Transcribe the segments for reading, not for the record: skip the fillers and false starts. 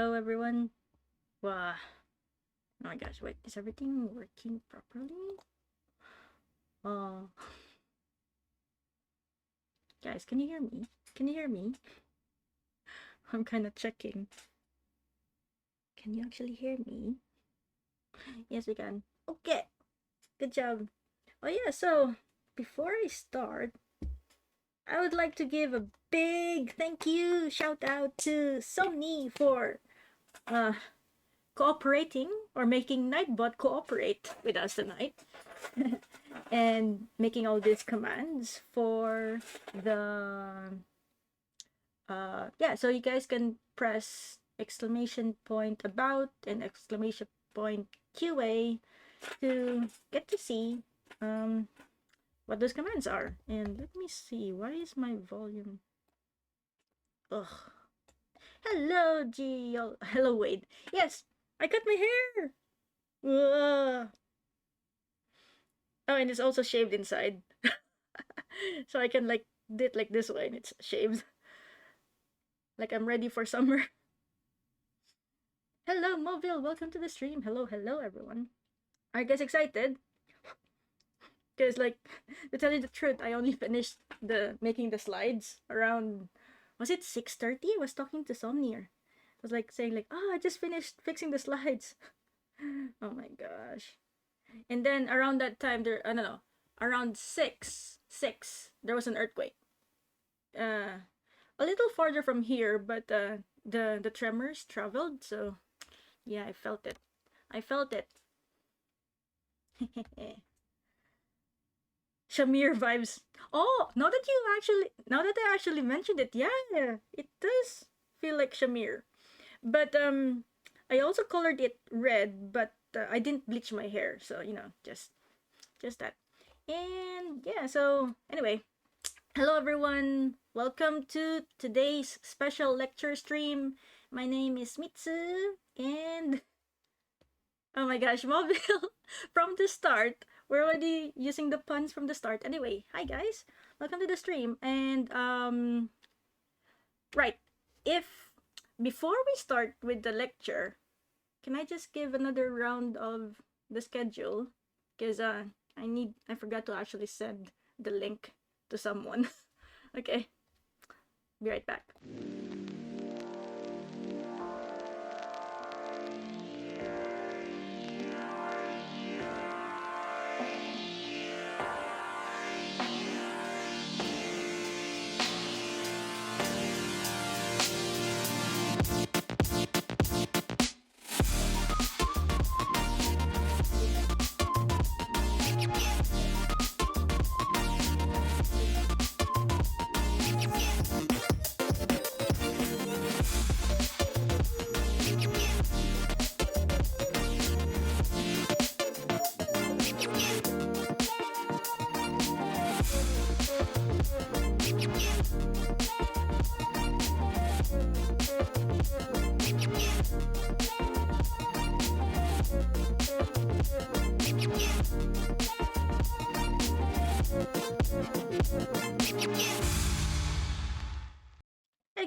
Hello everyone. Wow. Oh my gosh, wait, is everything working properly? Oh, guys, can you hear me? Can you hear me? I'm kind of checking. Can you actually hear me? Yes, we can. Okay, good job. Oh yeah, so before I start, I would like to give a big thank you, shout out to Somni for uh cooperating or making Nightbot cooperate with us tonight. And making all these commands for the yeah, so you guys can press exclamation point about and exclamation point QA to get to see um what those commands are. And let me see, why is my volume? Ugh. Hello, Gio. Hello, Wade. Yes, I cut my hair. Ugh. Oh, and it's also shaved inside. So I can like do it like this way and it's shaved. Like I'm ready for summer. Hello, Mobile. Welcome to the stream. Hello, everyone. Are you guys excited? Because, like, to tell you the truth, I only finished the making the slides around. Was it 6:30? I was talking to Somnier. I was like saying like, "Oh, I just finished fixing the slides." Oh my gosh! And then around that time, I don't know, around six, there was an earthquake. A little farther from here, but the tremors traveled. So yeah, I felt it. I felt it. Shamir vibes. Oh, now that I actually mentioned it, yeah, it does feel like Shamir. But I also colored it red, but I didn't bleach my hair, so just that. And yeah, so anyway, hello everyone. Welcome to today's special lecture stream. My name is Mitsu, and oh my gosh, Mobile! From the start, we're already using the puns from the start. Anyway, hi guys, welcome to the stream. And right, if before we start with the lecture, can I just give another round of the schedule? Because I forgot to actually send the link to someone. Okay, be right back.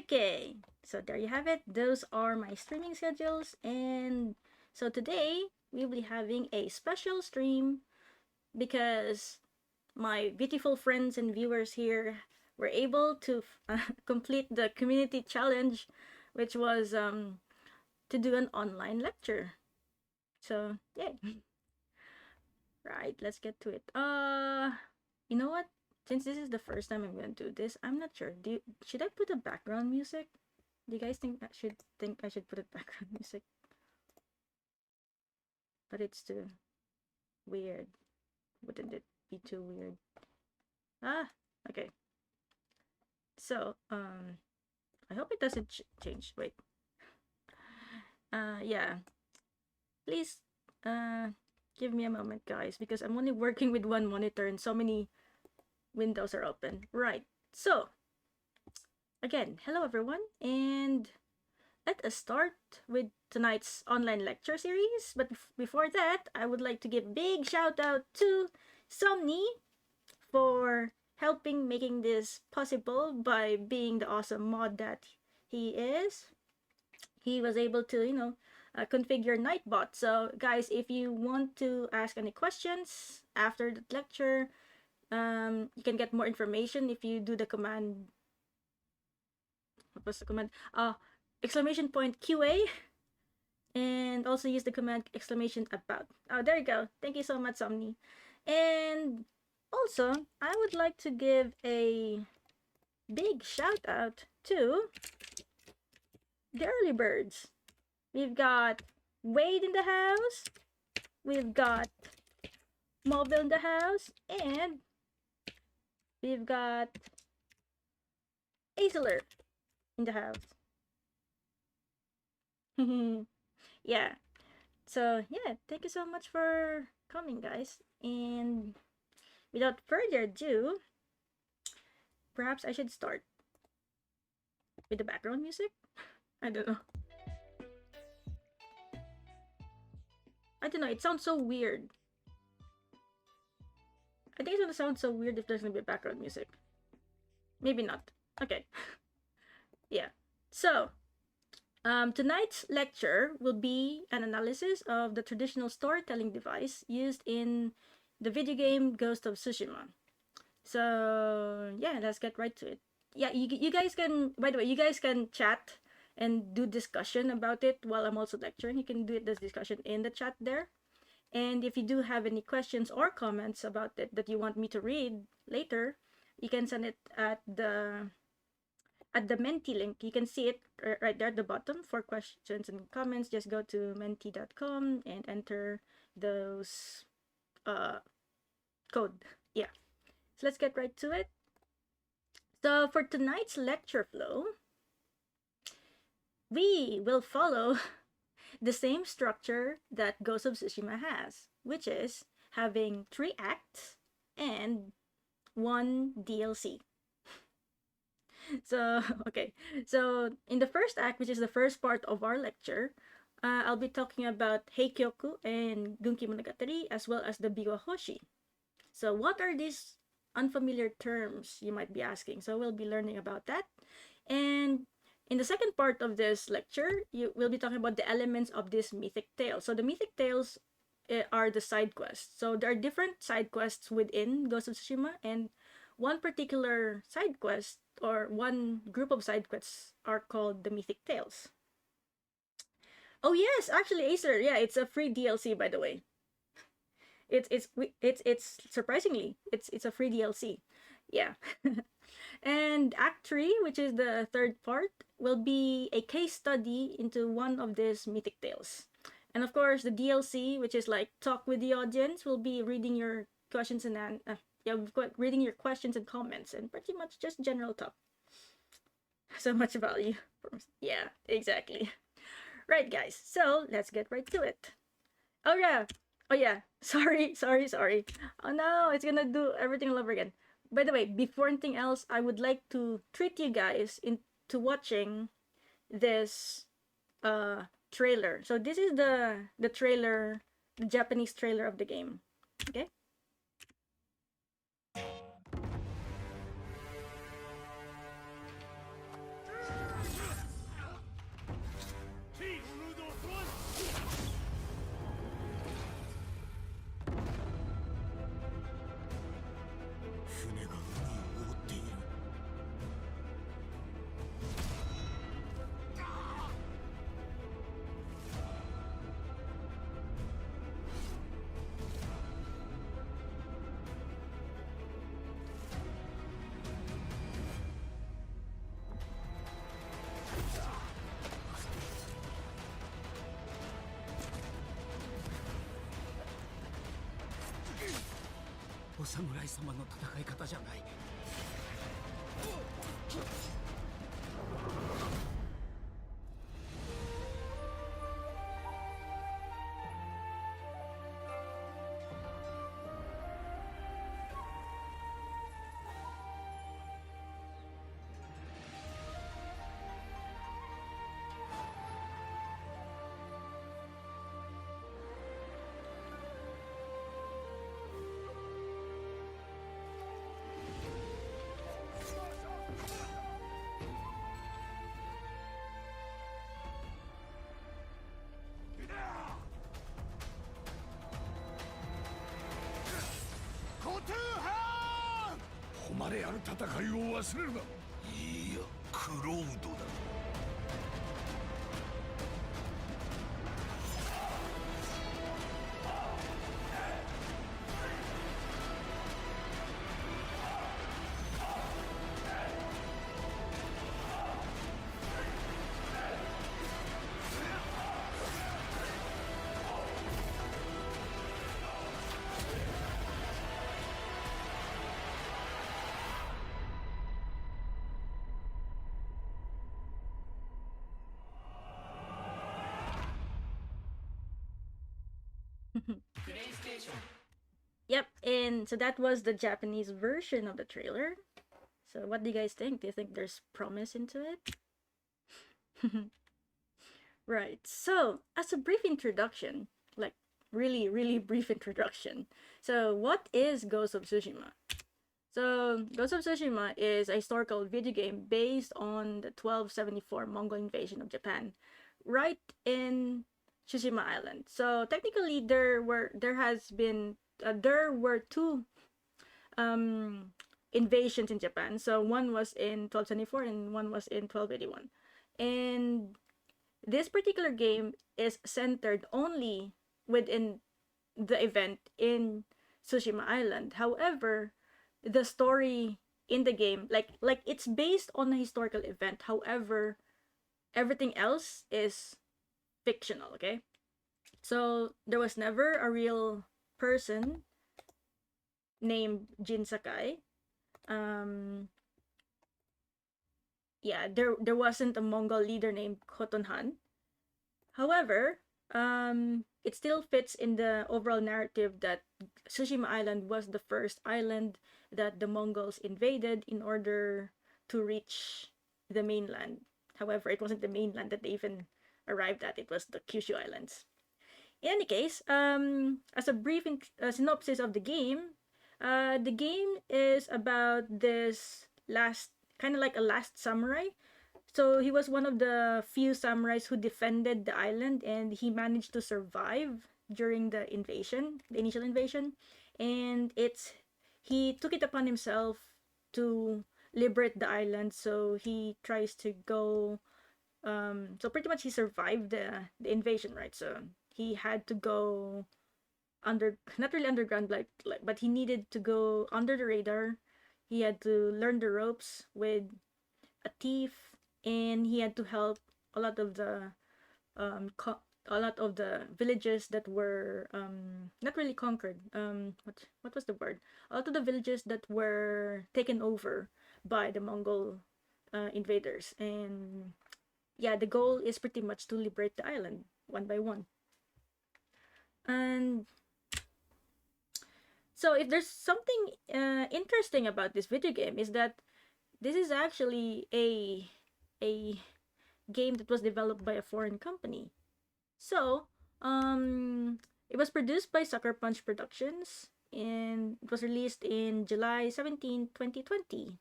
Okay, so there you have it. Those are my streaming schedules. And so today we'll be having a special stream because my beautiful friends and viewers here were able to complete the community challenge, which was to do an online lecture. So, yay. Right, let's get to it. You know what? Since this is the first time I'm going to do this, I'm not sure. Should I put a background music? Do you guys think I should put a background music? But it's too weird. Wouldn't it be too weird? Ah, okay. So, I hope it doesn't change. Wait. Yeah. Please, give me a moment, guys, because I'm only working with one monitor and so many windows are open. Right. So, again, hello everyone, and let us start with tonight's online lecture series. But before that, I would like to give big shout out to Somni for helping making this possible by being the awesome mod that he is. he was able to, configure Nightbot. So, guys, if you want to ask any questions after the lecture, you can get more information if you do the command. What was the command? Exclamation point QA, and also use the command exclamation about. Oh, there you go. Thank you so much, Somni. And also, I would like to give a big shout out to the early birds. We've got Wade in the house, we've got Mobile in the house, and we've got Aisler in the house. Yeah. So, yeah, thank you so much for coming, guys. And without further ado, perhaps I should start with the background music. I don't know. It sounds so weird. I think it's gonna sound so weird if there's gonna be background music. Maybe not. Okay. Yeah. So, tonight's lecture will be an analysis of the traditional storytelling device used in the video game Ghost of Tsushima. So, yeah, let's get right to it. Yeah, you guys can, by the way, you guys can chat and do discussion about it while I'm also lecturing. You can do this discussion in the chat there. And if you do have any questions or comments about it that you want me to read later, you can send it at the Menti link. You can see it right there at the bottom. For questions and comments, just go to menti.com and enter those code. Yeah. So let's get right to it. So for tonight's lecture flow, we will follow the same structure that Ghost of Tsushima has, which is having 3 acts and 1 DLC. So, okay. So, in the first act, which is the first part of our lecture, I'll be talking about Heikyoku and Gunki Monogatari, as well as the Biwa Hoshi. So, what are these unfamiliar terms, you might be asking? So, we'll be learning about that. And in the second part of this lecture, we'll be talking about the elements of this Mythic Tale. So, the Mythic Tales are the side quests. So, there are different side quests within Ghost of Tsushima, and one particular side quest or one group of side quests are called the Mythic Tales. Oh yes, actually, Acer, yeah, it's a free DLC, by the way. It's surprisingly it's a free DLC, yeah. And Act 3, which is the third part, will be a case study into one of these Mythic Tales. And of course, the DLC, which is like talk with the audience, will be reading your questions and we've got reading your questions and comments, and pretty much just general talk. So much value. Yeah, exactly. Right, guys. So let's get right to it. Oh yeah. Oh yeah. Sorry. Oh no, it's gonna do everything all over again. By the way, before anything else, I would like to treat you guys into watching this trailer. So this is the trailer, the Japanese trailer of the game. Okay? O 侍様の戦い方じゃない。まである戦いを忘れるな。いいや、クロードだ。Yep, and so that was the Japanese version of the trailer. So what do you guys think? Do you think there's promise into it? Right. So, as a brief introduction, like really, really brief introduction. So, what is Ghost of Tsushima? So, Ghost of Tsushima is a historical video game based on the 1274 Mongol invasion of Japan, right in Tsushima Island. So, technically, there were two um, invasions in Japan. So, one was in 1274 and one was in 1281, and this particular game is centered only within the event in Tsushima Island. However, the story in the game, like it's based on a historical event. However, everything else is fictional. Okay, so there was never a real person named Jin Sakai. Um, yeah, there wasn't a Mongol leader named Khoton Han. However, it still fits in the overall narrative that Tsushima Island was the first island that the Mongols invaded in order to reach the mainland. However, it wasn't the mainland that they even arrived at, it was the Kyushu Islands. In any case, as a brief synopsis of the game is about this last, kind of like a last samurai. So he was one of the few samurais who defended the island, and he managed to survive during the invasion, the initial invasion. And he took it upon himself to liberate the island. So he tries to go. So pretty much he survived the invasion, right? So he had to go not really underground, but he needed to go under the radar. He had to learn the ropes with a thief, and he had to help a lot of the a lot of the villages that were not really conquered. What was the word? A lot of the villages that were taken over by the Mongol invaders, and yeah, the goal is pretty much to liberate the island one by one. And so, if there's something interesting about this video game, is that this is actually a game that was developed by a foreign company. So, it was produced by Sucker Punch Productions, and it was released in July 17, 2020.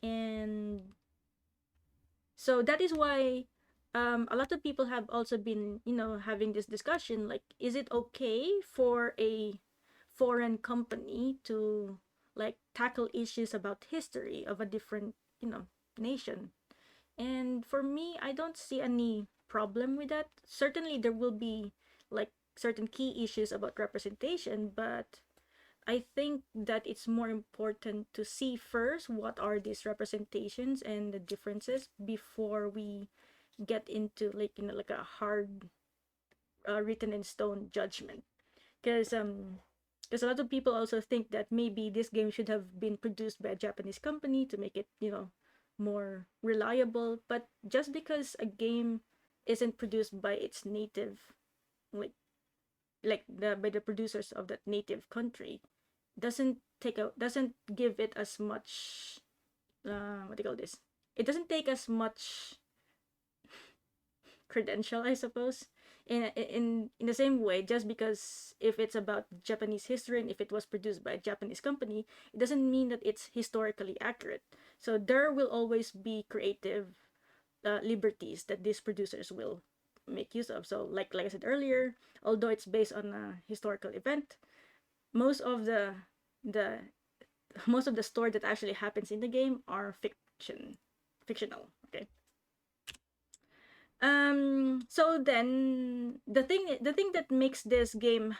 And so that is why a lot of people have also been, having this discussion, like, is it okay for a foreign company to like tackle issues about history of a different, nation? And for me, I don't see any problem with that. Certainly, there will be like certain key issues about representation, but I think that it's more important to see first what are these representations and the differences before we get into like a hard written in stone judgment. Because a lot of people also think that maybe this game should have been produced by a Japanese company to make it, more reliable. But just because a game isn't produced by its native, like by the producers of that native country, doesn't give it as much what do you call this? It doesn't take as much credential, I suppose. In the same way, just because if it's about Japanese history and if it was produced by a Japanese company, it doesn't mean that it's historically accurate. So there will always be creative liberties that these producers will make use of. So like I said earlier, although it's based on a historical event, most of the most of the story that actually happens in the game are fictional. Okay. So then the thing that makes this game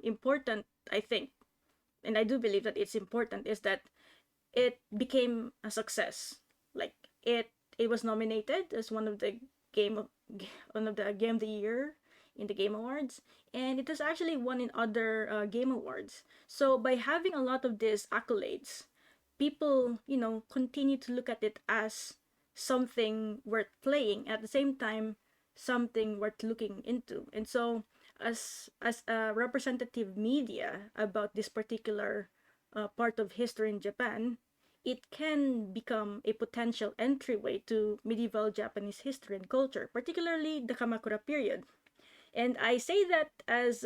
important, I think, and I do believe that it's important, is that it became a success. Like it was nominated as game of one of the game of the year in the Game Awards, and it has actually won in other game awards. So by having a lot of these accolades, people, continue to look at it as something worth playing, at the same time something worth looking into. And so as a representative media about this particular part of history in Japan, it can become a potential entryway to medieval Japanese history and culture, particularly the Kamakura period. And I say that as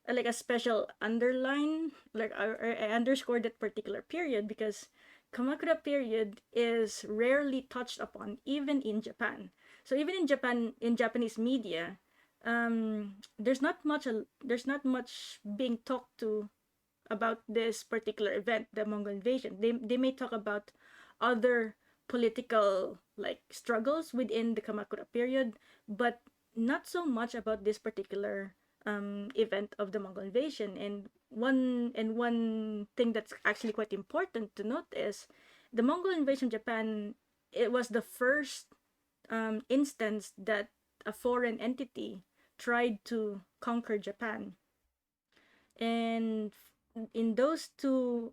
like a special underline, like I underscore that particular period because Kamakura period is rarely touched upon even in Japan. So even in Japan, in Japanese media, there's not much being talked to about this particular event, the Mongol invasion. They may talk about other political like struggles within the Kamakura period, but not so much about this particular event of the Mongol invasion. And one thing that's actually quite important to note is the Mongol invasion of Japan. It was the first instance that a foreign entity tried to conquer Japan, and in those two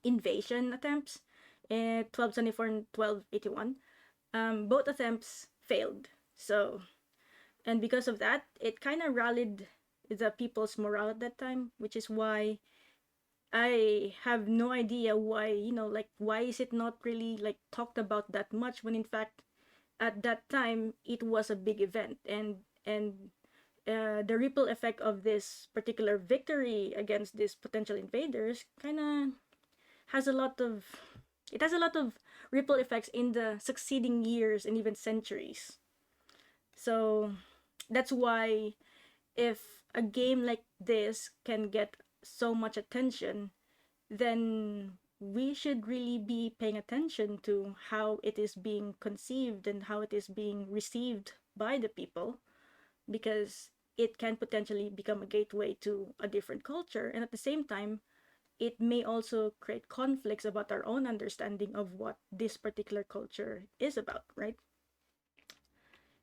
invasion attempts in 1274 and 1281, both attempts failed. So, and because of that, it kind of rallied the people's morale at that time, which is why I have no idea why, like why is it not really like talked about that much, when in fact at that time it was a big event. And the ripple effect of this particular victory against these potential invaders kind of has a lot of it has a lot of ripple effects in the succeeding years and even centuries. So that's why if a game like this can get so much attention, then we should really be paying attention to how it is being conceived and how it is being received by the people, because it can potentially become a gateway to a different culture, and at the same time it may also create conflicts about our own understanding of what this particular culture is about, right?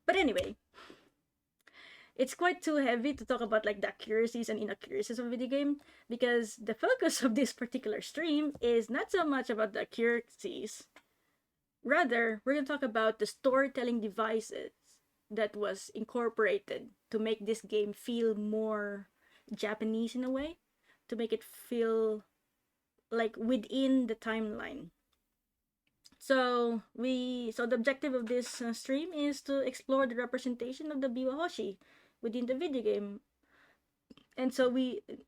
But anyway, it's quite too heavy to talk about like the accuracies and inaccuracies of a video game, because the focus of this particular stream is not so much about the accuracies. Rather, we're going to talk about the storytelling devices that was incorporated to make this game feel more Japanese in a way, to make it feel like within the timeline. So the objective of this stream is to explore the representation of the Biwahoshi within the video game. And so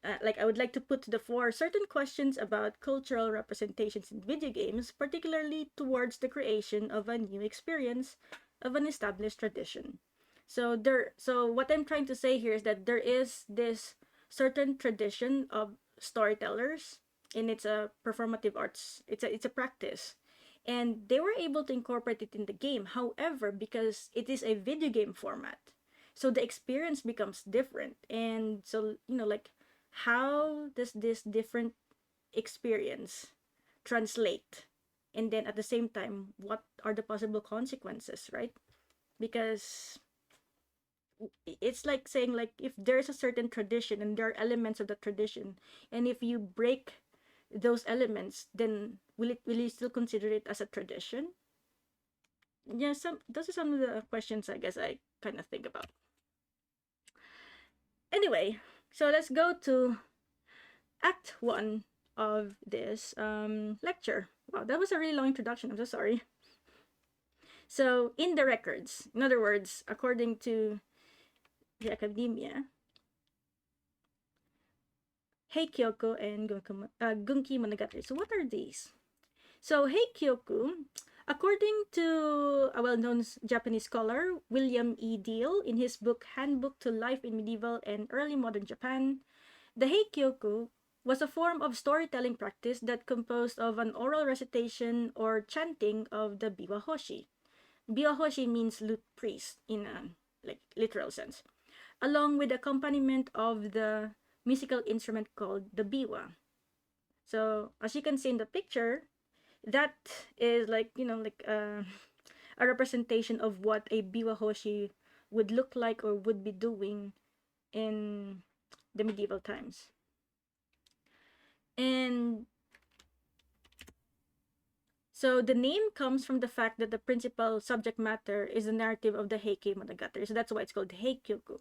I would like to put to the fore certain questions about cultural representations in video games, particularly towards the creation of a new experience of an established tradition. So what I'm trying to say here is that there is this certain tradition of storytellers, and it's a performative arts. It's a practice, and they were able to incorporate it in the game. However, because it is a video game format, so the experience becomes different. And so, like, how does this different experience translate? And then at the same time, what are the possible consequences, right? Because it's like saying, like, if there's a certain tradition and there are elements of the tradition, and if you break those elements, then will you still consider it as a tradition? Yeah, those are some of the questions I guess I kind of think about. Anyway, so let's go to Act 1 of this lecture. Wow, that was a really long introduction. I'm so sorry. So, in the records, in other words, according to the academia, Heikyoku and Gunki Monogatari. So, what are these? So, Heikyoku, according to a well-known Japanese scholar, William E. Deal, in his book Handbook to Life in Medieval and Early Modern Japan, the Heikyoku was a form of storytelling practice that composed of an oral recitation or chanting of the biwahoshi. Biwahoshi means lute priest in a like literal sense, along with accompaniment of the musical instrument called the biwa. So as you can see in the picture, that is like a representation of what a biwahoshi would look like or would be doing in the medieval times. And so the name comes from the fact that the principal subject matter is the narrative of the Heike Monogatari. So that's why it's called Heikyoku.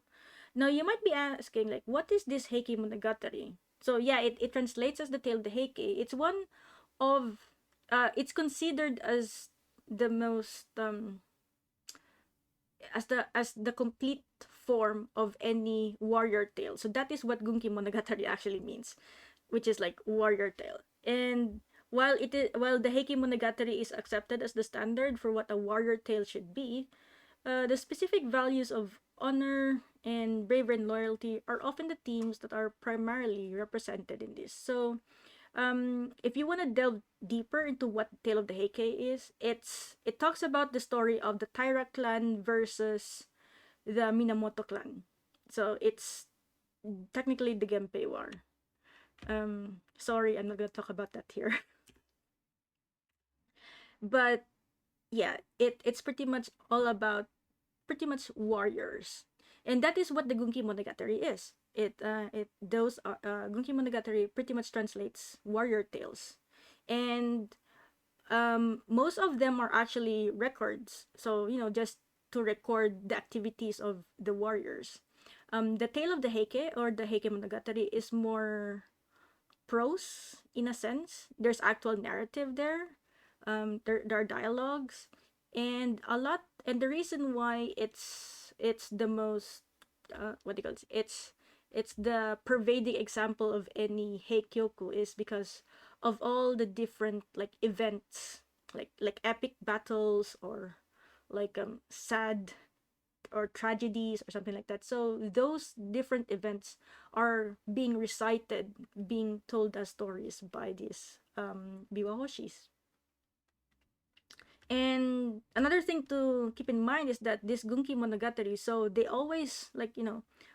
Now you might be asking, like, what is this Heike Monogatari? So yeah, it translates as the tale of the Heike. It's one of it's considered as the most as the complete form of any warrior tale. So that is what Gunki Monogatari actually means, which is like warrior tale. And while the Heike Monogatari is accepted as the standard for what a warrior tale should be, the specific values of honor and bravery and loyalty are often the themes that are primarily represented in this. So if you want to delve deeper into what Tale of the Heike is, it talks about the story of the Taira clan versus the Minamoto clan. So it's technically the Genpei War. Sorry, I'm not gonna talk about that here. But yeah, it's pretty much all about pretty much warriors, and that is what the Gunki Monogatari is. Gunki Monogatari pretty much translates warrior tales, and most of them are actually records. So just to record the activities of the warriors. The Tale of the Heike or the Heike Monogatari is more prose in a sense. There's actual narrative there. There are dialogues, and a lot. And the reason why it's the most what do you call it? It's the pervading example of any heikyoku is because of all the different like events, like epic battles or like sad or tragedies or something like that. So those different events are being recited, being told as stories by these biwahoshis. And another thing to keep in mind is that this Gunki Monogatari, so they always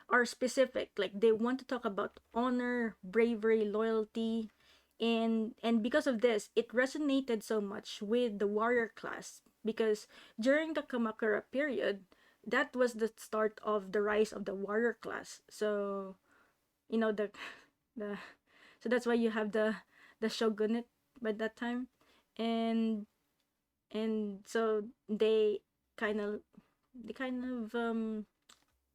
are specific. Like they want to talk about honor, bravery, loyalty, and because of this, it resonated so much with the warrior class because during the Kamakura period, that was the start of the rise of the warrior class. So the the so that's why you have the shogunate by that time, and so they kind of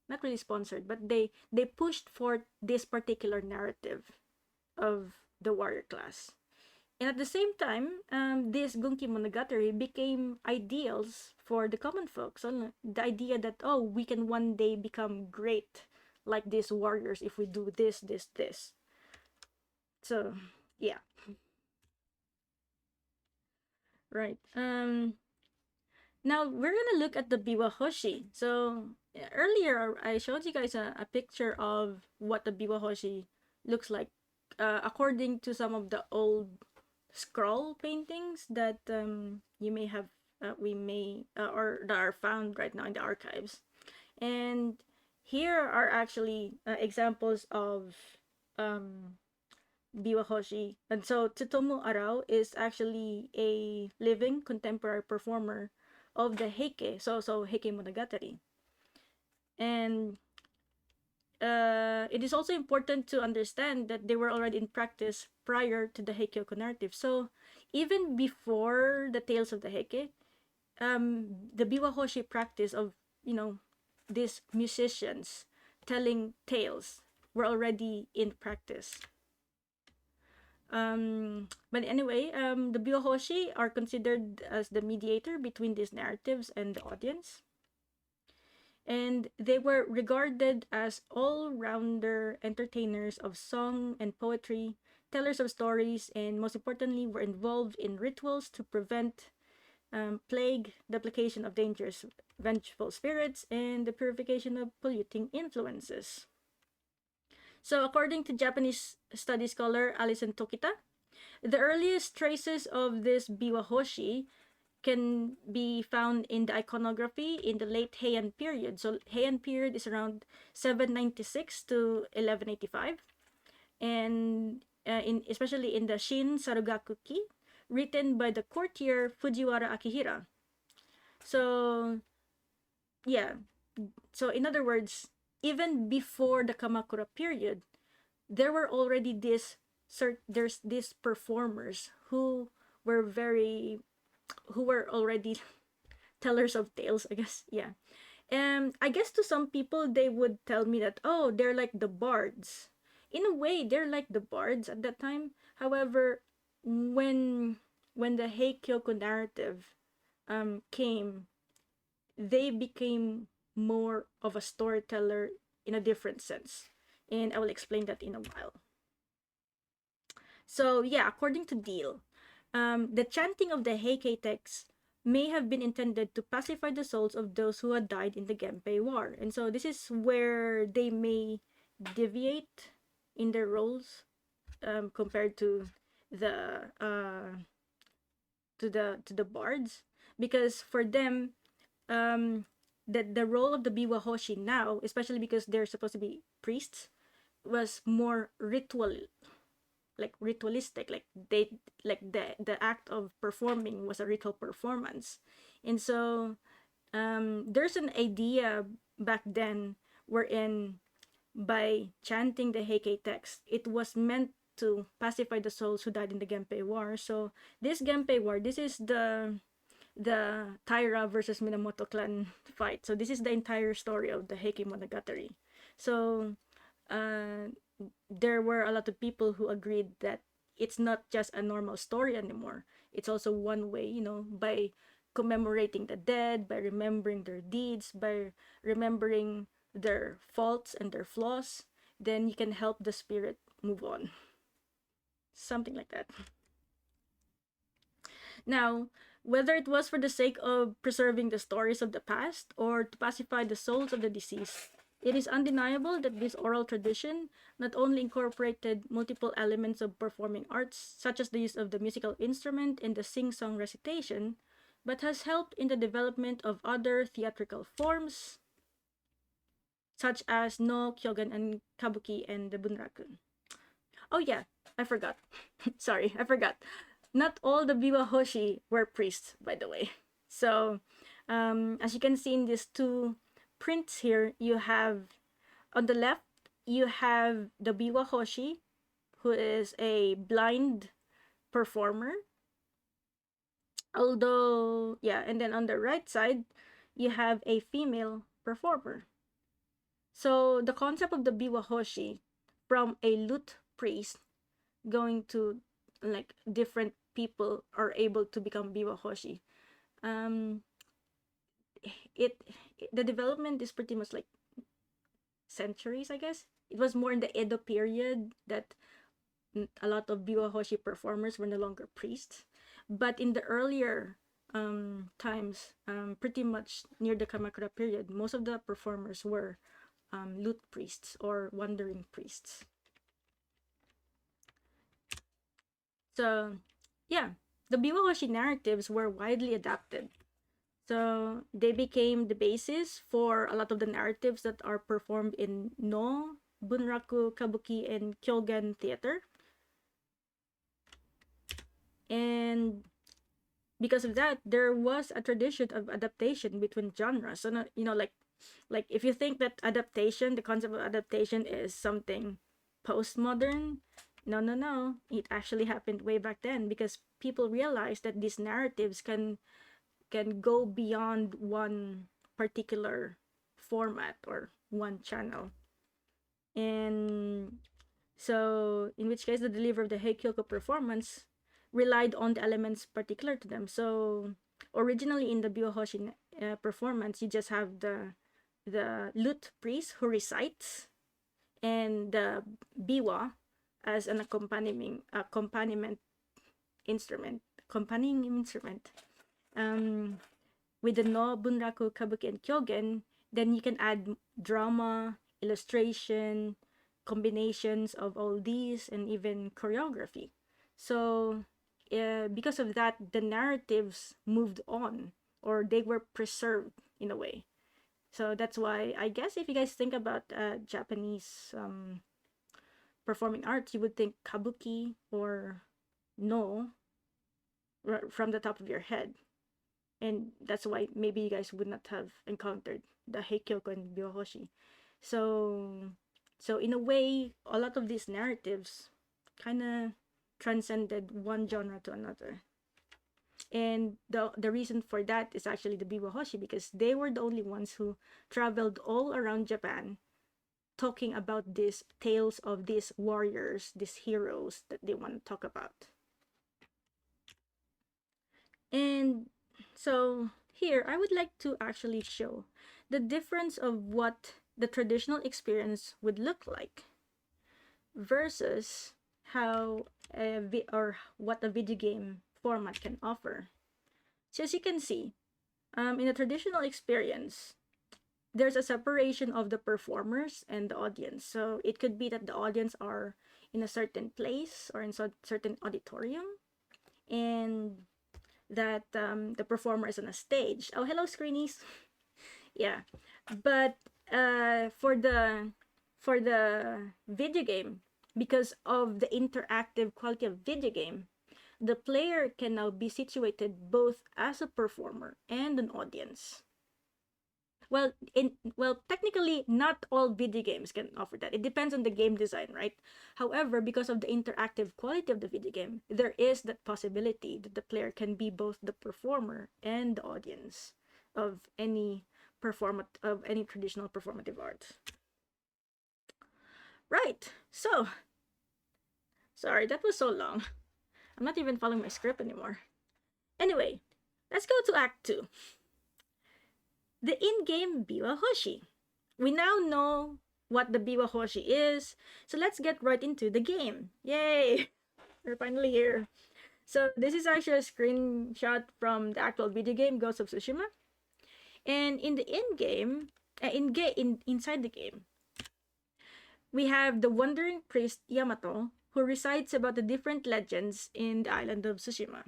not really sponsored, but they pushed for this particular narrative of the warrior class. And at the same time, this Gunki Monogatari became ideals for the common folk. So the idea that, oh, we can one day become great like these warriors if we do this, this, this. So yeah, right. Now we're gonna look at the biwahoshi. So earlier I showed you guys a picture of what the biwahoshi looks like, according to some of the old scroll paintings that you may have, we may or that are found right now in the archives. And here are actually examples of um, biwahoshi. And so Tsutomu Arao is actually a living contemporary performer of the Heike, so Heike Monogatari. And it is also important to understand that they were already in practice prior to the Heikyoku narrative. So even before the Tales of the Heike, the biwahoshi practice of these musicians telling tales were already in practice. But anyway, the biwahoshi are considered as the mediator between these narratives and the audience. And they were regarded as all-rounder entertainers of song and poetry, tellers of stories, and most importantly, were involved in rituals to prevent plague, the application of dangerous, vengeful spirits, and the purification of polluting influences. So according to Japanese study scholar Alison Tokita, the earliest traces of this biwahoshi can be found in the iconography in the late Heian period. So Heian period is around 796 to 1185, and in especially in the Shin Sarugakuki, written by the courtier Fujiwara Akihira. So yeah, so in other words, even before the Kamakura period, there were already there's these performers were very who were already tellers of tales, I guess. Yeah. And I guess to some people they would tell me that, oh, they're like the bards. In a way, they're like the bards at that time. However, when the Heikyoku narrative came, they became more of a storyteller in a different sense. And I will explain that in a while. So yeah, according to Deal, the chanting of the Heikei text may have been intended to pacify the souls of those who had died in the Genpei War. And so this is where they may deviate in their roles compared to the to the bards, because for them the role of the biwahoshi now, especially because they're supposed to be priests, was more ritualistic, like they like the act of performing was a ritual performance. And so there's an idea back then wherein by chanting the Heikei text, it was meant to pacify the souls who died in the Genpei War. So this Genpei War, this is the Taira versus Minamoto clan fight. So this is the entire story of the Heikei Monogatari. So there were a lot of people who agreed that it's not just a normal story anymore. It's also one way, by commemorating the dead, by remembering their deeds, by remembering their faults and their flaws, then you can help the spirit move on. Something like that. Now, whether it was for the sake of preserving the stories of the past or to pacify the souls of the deceased, it is undeniable that this oral tradition not only incorporated multiple elements of performing arts, such as the use of the musical instrument and the sing-song recitation, but has helped in the development of other theatrical forms, such as no, kyogen, and kabuki, and the bunraku. Oh yeah, I forgot. Sorry, I forgot. Not all the biwahoshi were priests, by the way. So, as you can see in these two prints here, you have on the left, you have the biwahoshi, who is a blind performer. Although, yeah, and then on the right side, you have a female performer. So the concept of the biwahoshi, from a lute priest going to like different people are able to become biwahoshi. Um, it the development is pretty much like centuries, I guess. It was more in the Edo period that a lot of biwahoshi performers were no longer priests, but in the earlier times, pretty much near the Kamakura period, most of the performers were lute priests or wandering priests. So, yeah, the biwahoshi narratives were widely adapted. So they became the basis for a lot of the narratives that are performed in No, Bunraku, Kabuki, and Kyogen theater. And because of that, there was a tradition of adaptation between genres. So, like if you think that adaptation, the concept of adaptation is something postmodern, no. It actually happened way back then because people realized that these narratives can go beyond one particular format or one channel. And so, in which case, the delivery of the Heikyoku performance relied on the elements particular to them. So, originally in the Biwahoshi performance, you just have the lute priest who recites and the biwa as an accompaniment instrument, accompanying instrument. With the No, Bunraku, Kabuki, and Kyogen, then you can add drama, illustration, combinations of all these and even choreography. So because of that, the narratives moved on, or they were preserved in a way. So that's why I guess if you guys think about Japanese performing arts, you would think kabuki or no from the top of your head. And that's why maybe you guys would not have encountered the Heikyoku and Byohoshi. So so in a way, a lot of these narratives kind of transcended one genre to another. And the reason for that is actually the Biwahoshi, because they were the only ones who traveled all around Japan talking about these tales of these warriors, these heroes that they want to talk about. And so here I would like to actually show the difference of what the traditional experience would look like versus how or what a video game format can offer. So as you can see, in a traditional experience, there's a separation of the performers and the audience. So it could be that the audience are in a certain place or in a certain auditorium, and that the performer is on a stage. Oh, hello, screenies. Yeah, but for the video game, because of the interactive quality of video game, the player can now be situated both as a performer and an audience. Well, technically, not all video games can offer that. It depends on the game design, right? However, because of the interactive quality of the video game, there is that possibility that the player can be both the performer and the audience of any traditional performative art. Right. So, sorry, that was so long. I'm not even following my script anymore. Anyway, let's go to Act 2. The in-game Biwahoshi. We now know what the Biwahoshi is, so let's get right into the game. Yay! We're finally here. So this is actually a screenshot from the actual video game, Ghost of Tsushima. And in the in-game, inside the game, we have the wandering priest Yamato, who recites about the different legends in the island of Tsushima.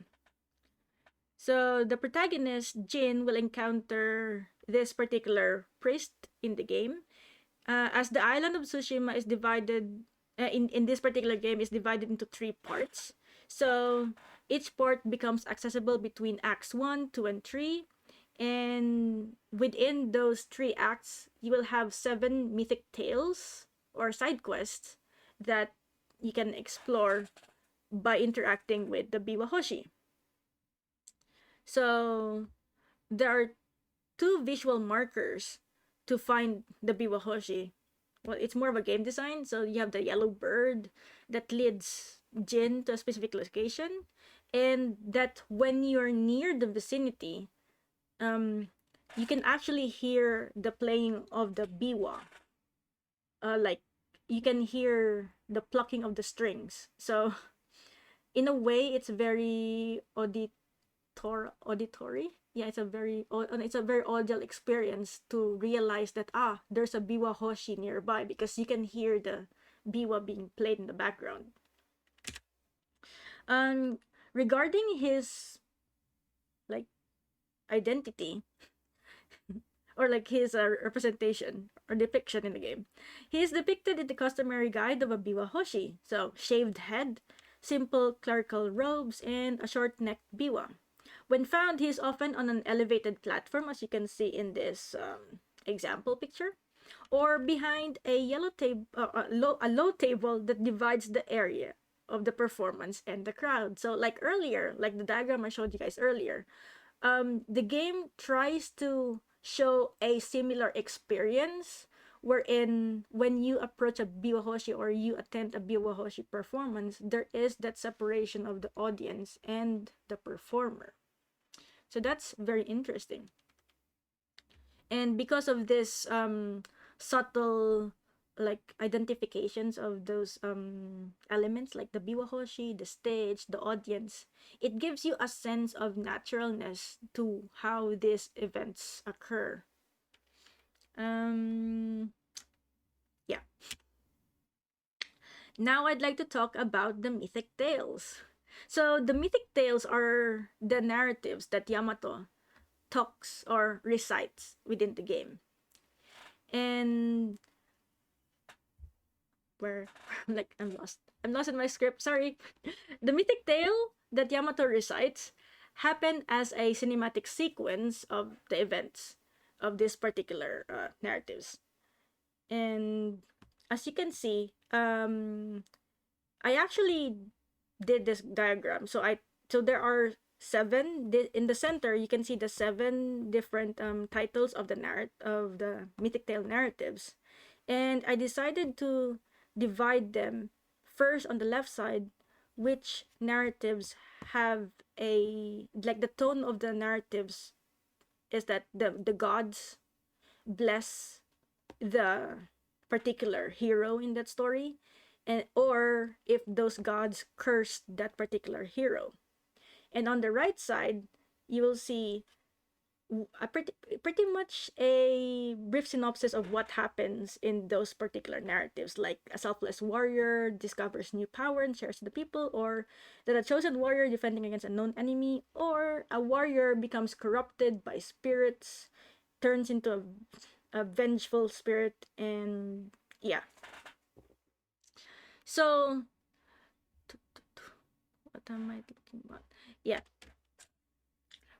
So the protagonist, Jin, will encounter this particular priest in the game. As the island of Tsushima is divided, in this particular game, is divided into 3 parts. So each part becomes accessible between acts 1, 2, and 3. And within those 3 acts, you will have 7 mythic tales or side quests that you can explore by interacting with the Biwahoshi. So there are 2 visual markers to find the Biwahoshi. Well, it's more of a game design. So you have the yellow bird that leads Jin to a specific location, and that when you're near the vicinity, you can actually hear the playing of the biwa. Like you can hear the plucking of the strings. So in a way, it's very auditory. Yeah, it's a very audible experience to realize that there's a biwa hoshi nearby, because you can hear the biwa being played in the background. Regarding his like identity, or like his representation or depiction in the game, he is depicted in the customary guide of a biwa hoshi. So shaved head, simple clerical robes, and a short-necked biwa. When found, he is often on an elevated platform, as you can see in this example picture, or behind a low table that divides the area of the performance and the crowd. So like earlier, like the diagram I showed you guys earlier, the game tries to show a similar experience, wherein when you approach a biwahoshi or you attend a biwahoshi performance, there is that separation of the audience and the performer. So that's very interesting. And because of this subtle like identifications of those elements, like the biwahoshi, the stage, the audience, it gives you a sense of naturalness to how these events occur. Yeah. Now I'd like to talk about the Mythic Tales. So the Mythic Tales are the narratives that Yamato talks or recites within the game. And where I'm lost. I'm lost in my script. Sorry. The mythic tale that Yamato recites happened as a cinematic sequence of the events of this particular narratives. And as you can see, I actually did this diagram. So there are seven in the center. You can see the seven different titles of the mythic tale narratives, and I decided to divide them first on the left side, which narratives have a like the tone of the narratives is that the gods bless the particular hero in that story, and or if those gods cursed that particular hero. And on the right side you will see a pretty much a brief synopsis of what happens in those particular narratives, like a selfless warrior discovers new power and shares with the people, or that a chosen warrior defending against a known enemy, or a warrior becomes corrupted by spirits, turns into a vengeful spirit. And yeah, so what am I looking about? Yeah,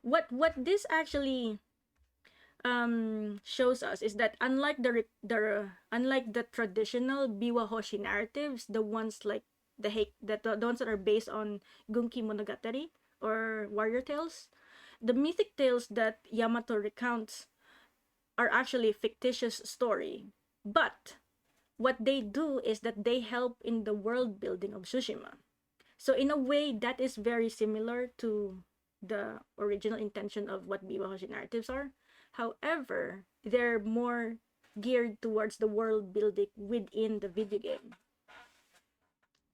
what this actually shows us is that unlike unlike the traditional biwa hoshi narratives, the ones like the ones that are based on gunki monogatari or warrior tales, the mythic tales that Yamato recounts are actually fictitious story, but what they do is that they help in the world building of Tsushima. So in a way, that is very similar to the original intention of what Biwahoshi narratives are. However, they're more geared towards the world building within the video game.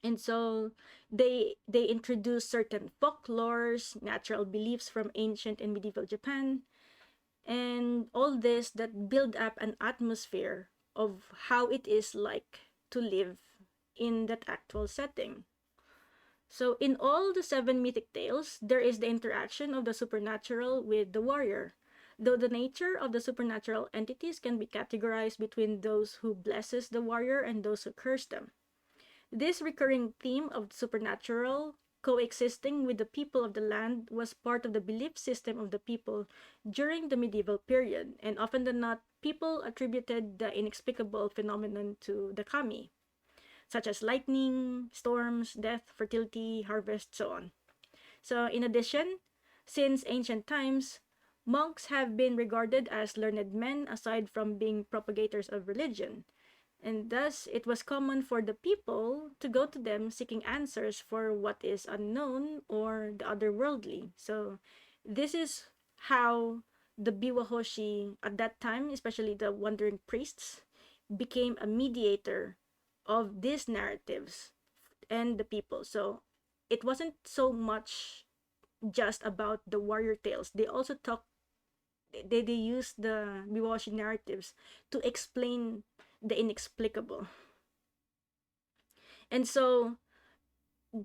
And so they introduce certain folklores, natural beliefs from ancient and medieval Japan, and all this that build up an atmosphere of how it is like to live in that actual setting. So, in all the seven mythic tales, there is the interaction of the supernatural with the warrior. Though the nature of the supernatural entities can be categorized between those who blesses the warrior and those who curse them. This recurring theme of supernatural coexisting with the people of the land was part of the belief system of the people during the medieval period, and often than not, people attributed the inexplicable phenomenon to the kami, such as lightning, storms, death, fertility, harvest, so on. So, in addition, since ancient times, monks have been regarded as learned men aside from being propagators of religion, and thus it was common for the people to go to them seeking answers for what is unknown or the otherworldly. So, this is how the Biwahoshi at that time, especially the wandering priests, became a mediator of these narratives and the people. So it wasn't so much just about the warrior tales. They also they use the Biwashi narratives to explain the inexplicable. And so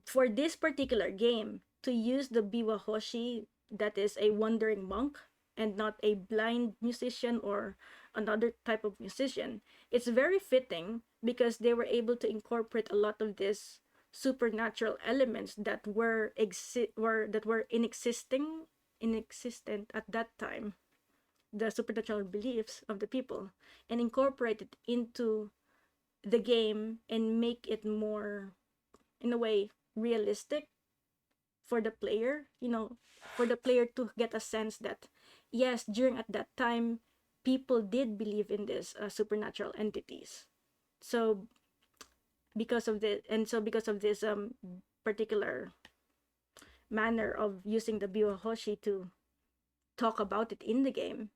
for this particular game, to use the Biwahoshi, that is a wandering monk and not a blind musician or another type of musician, it's very fitting because they were able to incorporate a lot of these supernatural elements that were inexistent at that time, the supernatural beliefs of the people, and incorporate it into the game and make it more, in a way, realistic for the player, for the player to get a sense that yes, during at that time people did believe in these supernatural entities. So because of this particular manner of using the Biwahoshi to talk about it in the game,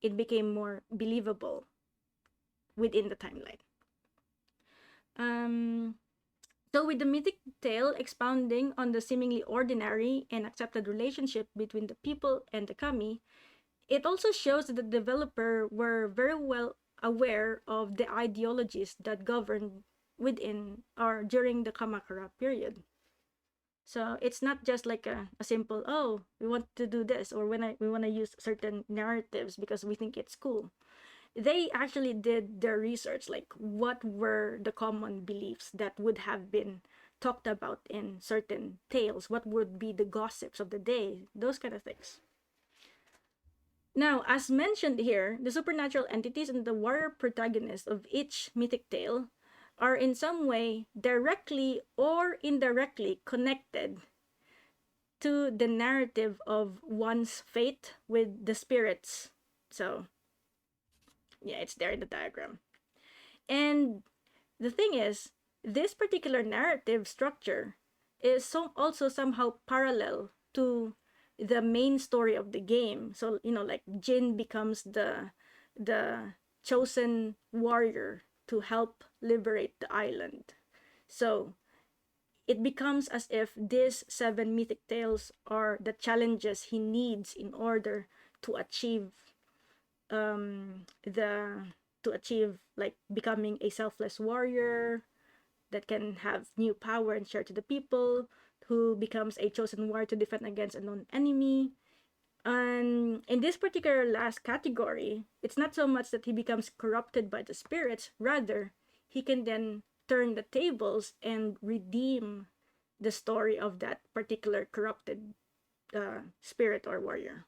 it became more believable within the timeline. So, with the mythic tale expounding on the seemingly ordinary and accepted relationship between the people and the kami, it also shows that the developer were very well aware of the ideologies that governed within or during the Kamakura period. So it's not just like a simple, oh, we want to do this, or we want to use certain narratives because we think it's cool. They actually did their research, like what were the common beliefs that would have been talked about in certain tales, what would be the gossips of the day, those kind of things. Now, as mentioned here, the supernatural entities and the warrior protagonists of each mythic tale are in some way directly or indirectly connected to the narrative of one's fate with the spirits. So, yeah, it's there in the diagram. And the thing is, this particular narrative structure is also somehow parallel to the main story of the game. So, like Jin becomes the chosen warrior to help liberate the island. So, it becomes as if these seven mythic tales are the challenges he needs in order to achieve the to achieve like becoming a selfless warrior that can have new power and share to the people, who becomes a chosen warrior to defend against a known enemy. And in this particular last category, it's not so much that he becomes corrupted by the spirits, rather, he can then turn the tables and redeem the story of that particular corrupted spirit or warrior.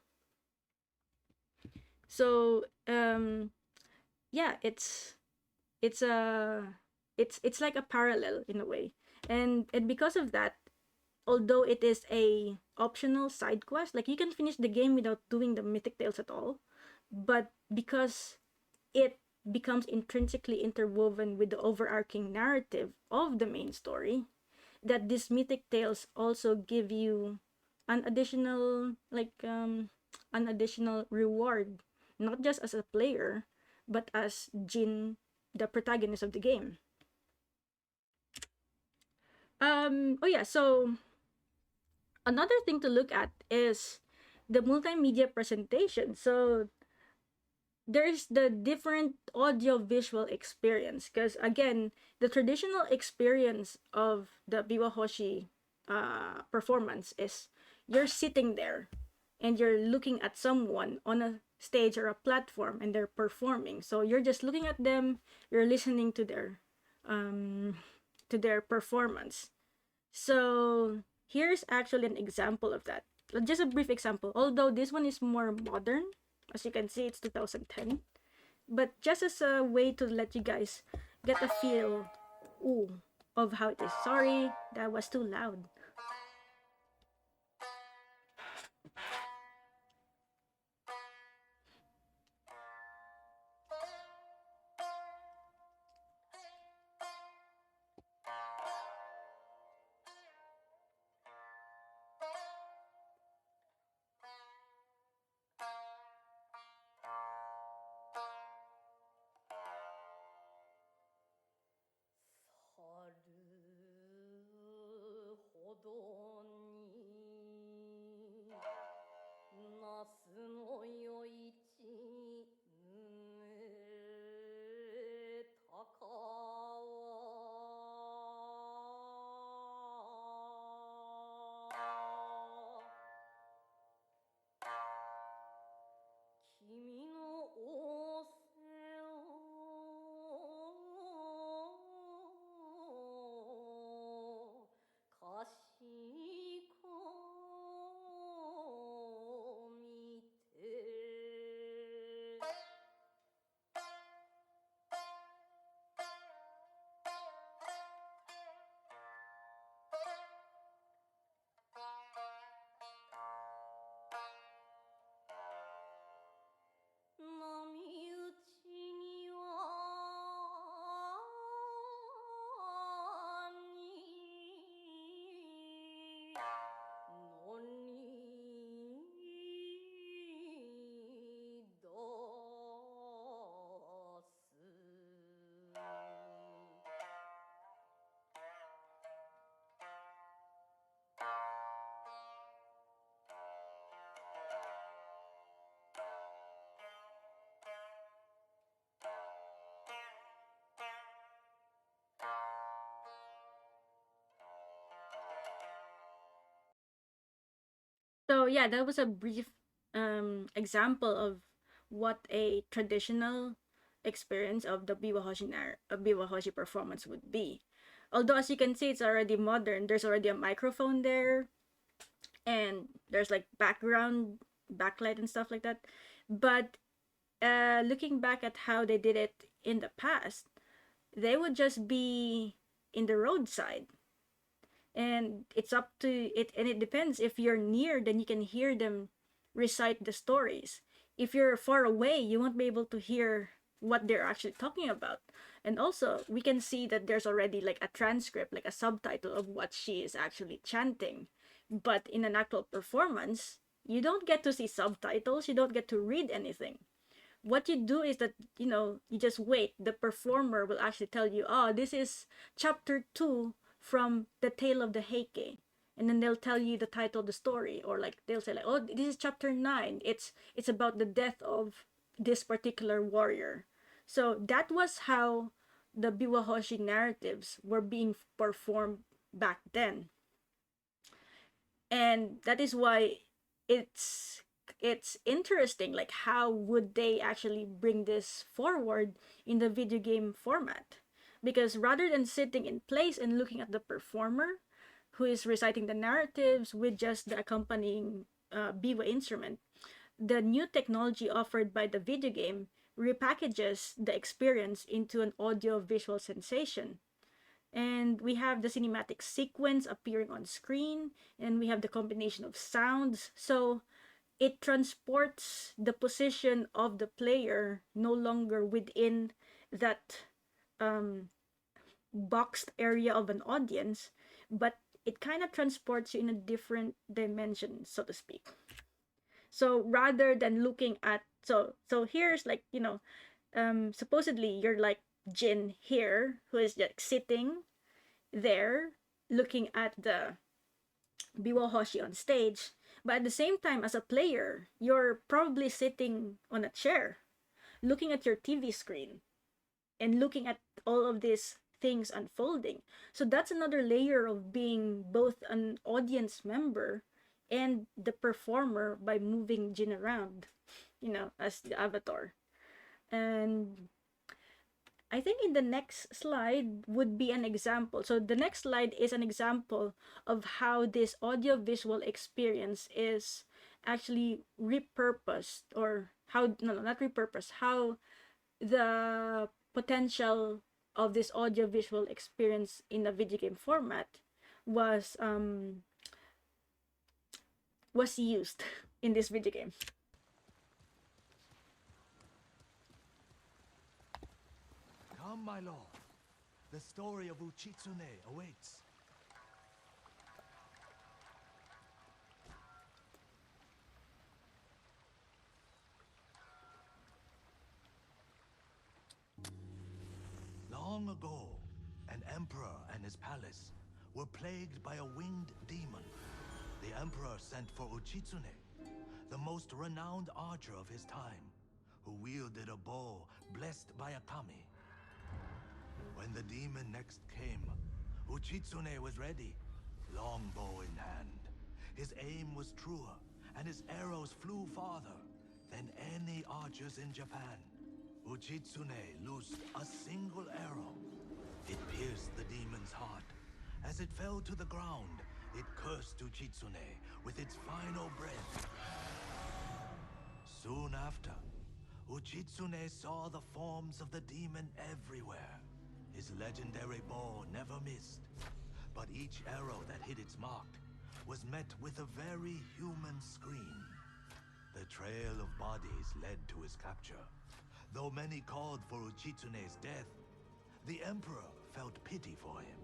So, yeah, it's a it's like a parallel in a way, and because of that, although it is a optional side quest, like you can finish the game without doing the mythic tales at all, but because it becomes intrinsically interwoven with the overarching narrative of the main story, that these mythic tales also give you an additional an additional reward, not just as a player but as Jin, the protagonist of the game. Oh yeah, so another thing to look at is the multimedia presentation. So there's the different audio visual experience, because again, the traditional experience of the Biwahoshi performance is you're sitting there and you're looking at someone on a stage or a platform and they're performing, so you're just looking at them, you're listening um to their performance. So here's actually an example of that. Just a brief example. Although this one is more modern, as you can see, it's 2010. But just as a way to let you guys get a feel, ooh, of how it is. Sorry, that was too loud. るほどに那須の余市ぬめたかは君の仰せをかしこみて So yeah, that was a brief example of what a traditional experience of the Biwahoshi performance would be. Although as you can see, it's already modern. There's already a microphone there, and there's like background backlight and stuff like that. But looking back at how they did it in the past, they would just be in the roadside, and it's up to it, and it depends. If you're near, then you can hear them recite the stories. If you're far away, you won't be able to hear what they're actually talking about. And also we can see that there's already like a transcript, like a subtitle of what she is actually chanting. But in an actual performance, you don't get to see subtitles, you don't get to read anything. What you do is that, you just wait. The performer will actually tell you, oh, this is chapter 2 from the tale of the heike, and then they'll tell you the title of the story, or like they'll say like, oh, this is chapter 9. It's about the death of this particular warrior. So that was how the Biwahoshi narratives were being performed back then. And that is why it's it's interesting, like how would they actually bring this forward in the video game format. Because rather than sitting in place and looking at the performer who is reciting the narratives with just the accompanying biwa instrument, the new technology offered by the video game repackages the experience into an audio visual sensation. And we have the cinematic sequence appearing on screen, and we have the combination of sounds. So it transports the position of the player no longer within that boxed area of an audience, but it kind of transports you in a different dimension, so to speak. So rather than looking at, so here's like, supposedly you're like Jin here, who is like sitting there looking at the Biwahoshi on stage, but at the same time, as a player, you're probably sitting on a chair looking at your TV screen and looking at all of these things unfolding. So that's another layer of being both an audience member and the performer by moving Jin around, as the avatar. And I think in the next slide would be an example. So the next slide is an example of how this audio-visual experience is actually repurposed, or how, no, not repurposed, how the potential of this audio-visual experience in a video game format was was used in this video game. Come, my lord. The story of Uchitsune awaits. Long ago, an emperor and his palace were plagued by a winged demon. The emperor sent for Uchitsune, the most renowned archer of his time, who wielded a bow blessed by a kami. When the demon next came, Uchitsune was ready, longbow in hand. His aim was truer, and his arrows flew farther than any archers in Japan. Uchitsune loosed a single arrow. It pierced the demon's heart. As it fell to the ground, it cursed Uchitsune with its final breath. Soon after, Uchitsune saw the forms of the demon everywhere. His legendary bow never missed, but each arrow that hit its mark was met with a very human scream. The trail of bodies led to his capture. Though many called for Uchitsune's death, the emperor felt pity for him.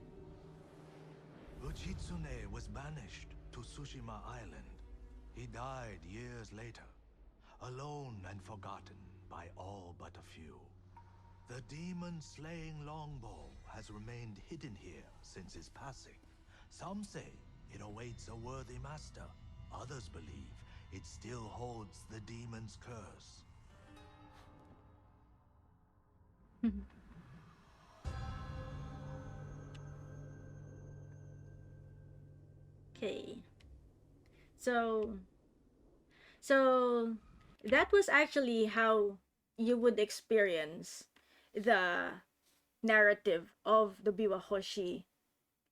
Uchitsune was banished to Tsushima Island. He died years later, alone and forgotten by all but a few. The demon-slaying longbow has remained hidden here since his passing. Some say it awaits a worthy master. Others believe it still holds the demon's curse. Okay. So So that was actually how you would experience the narrative of the Biwahoshi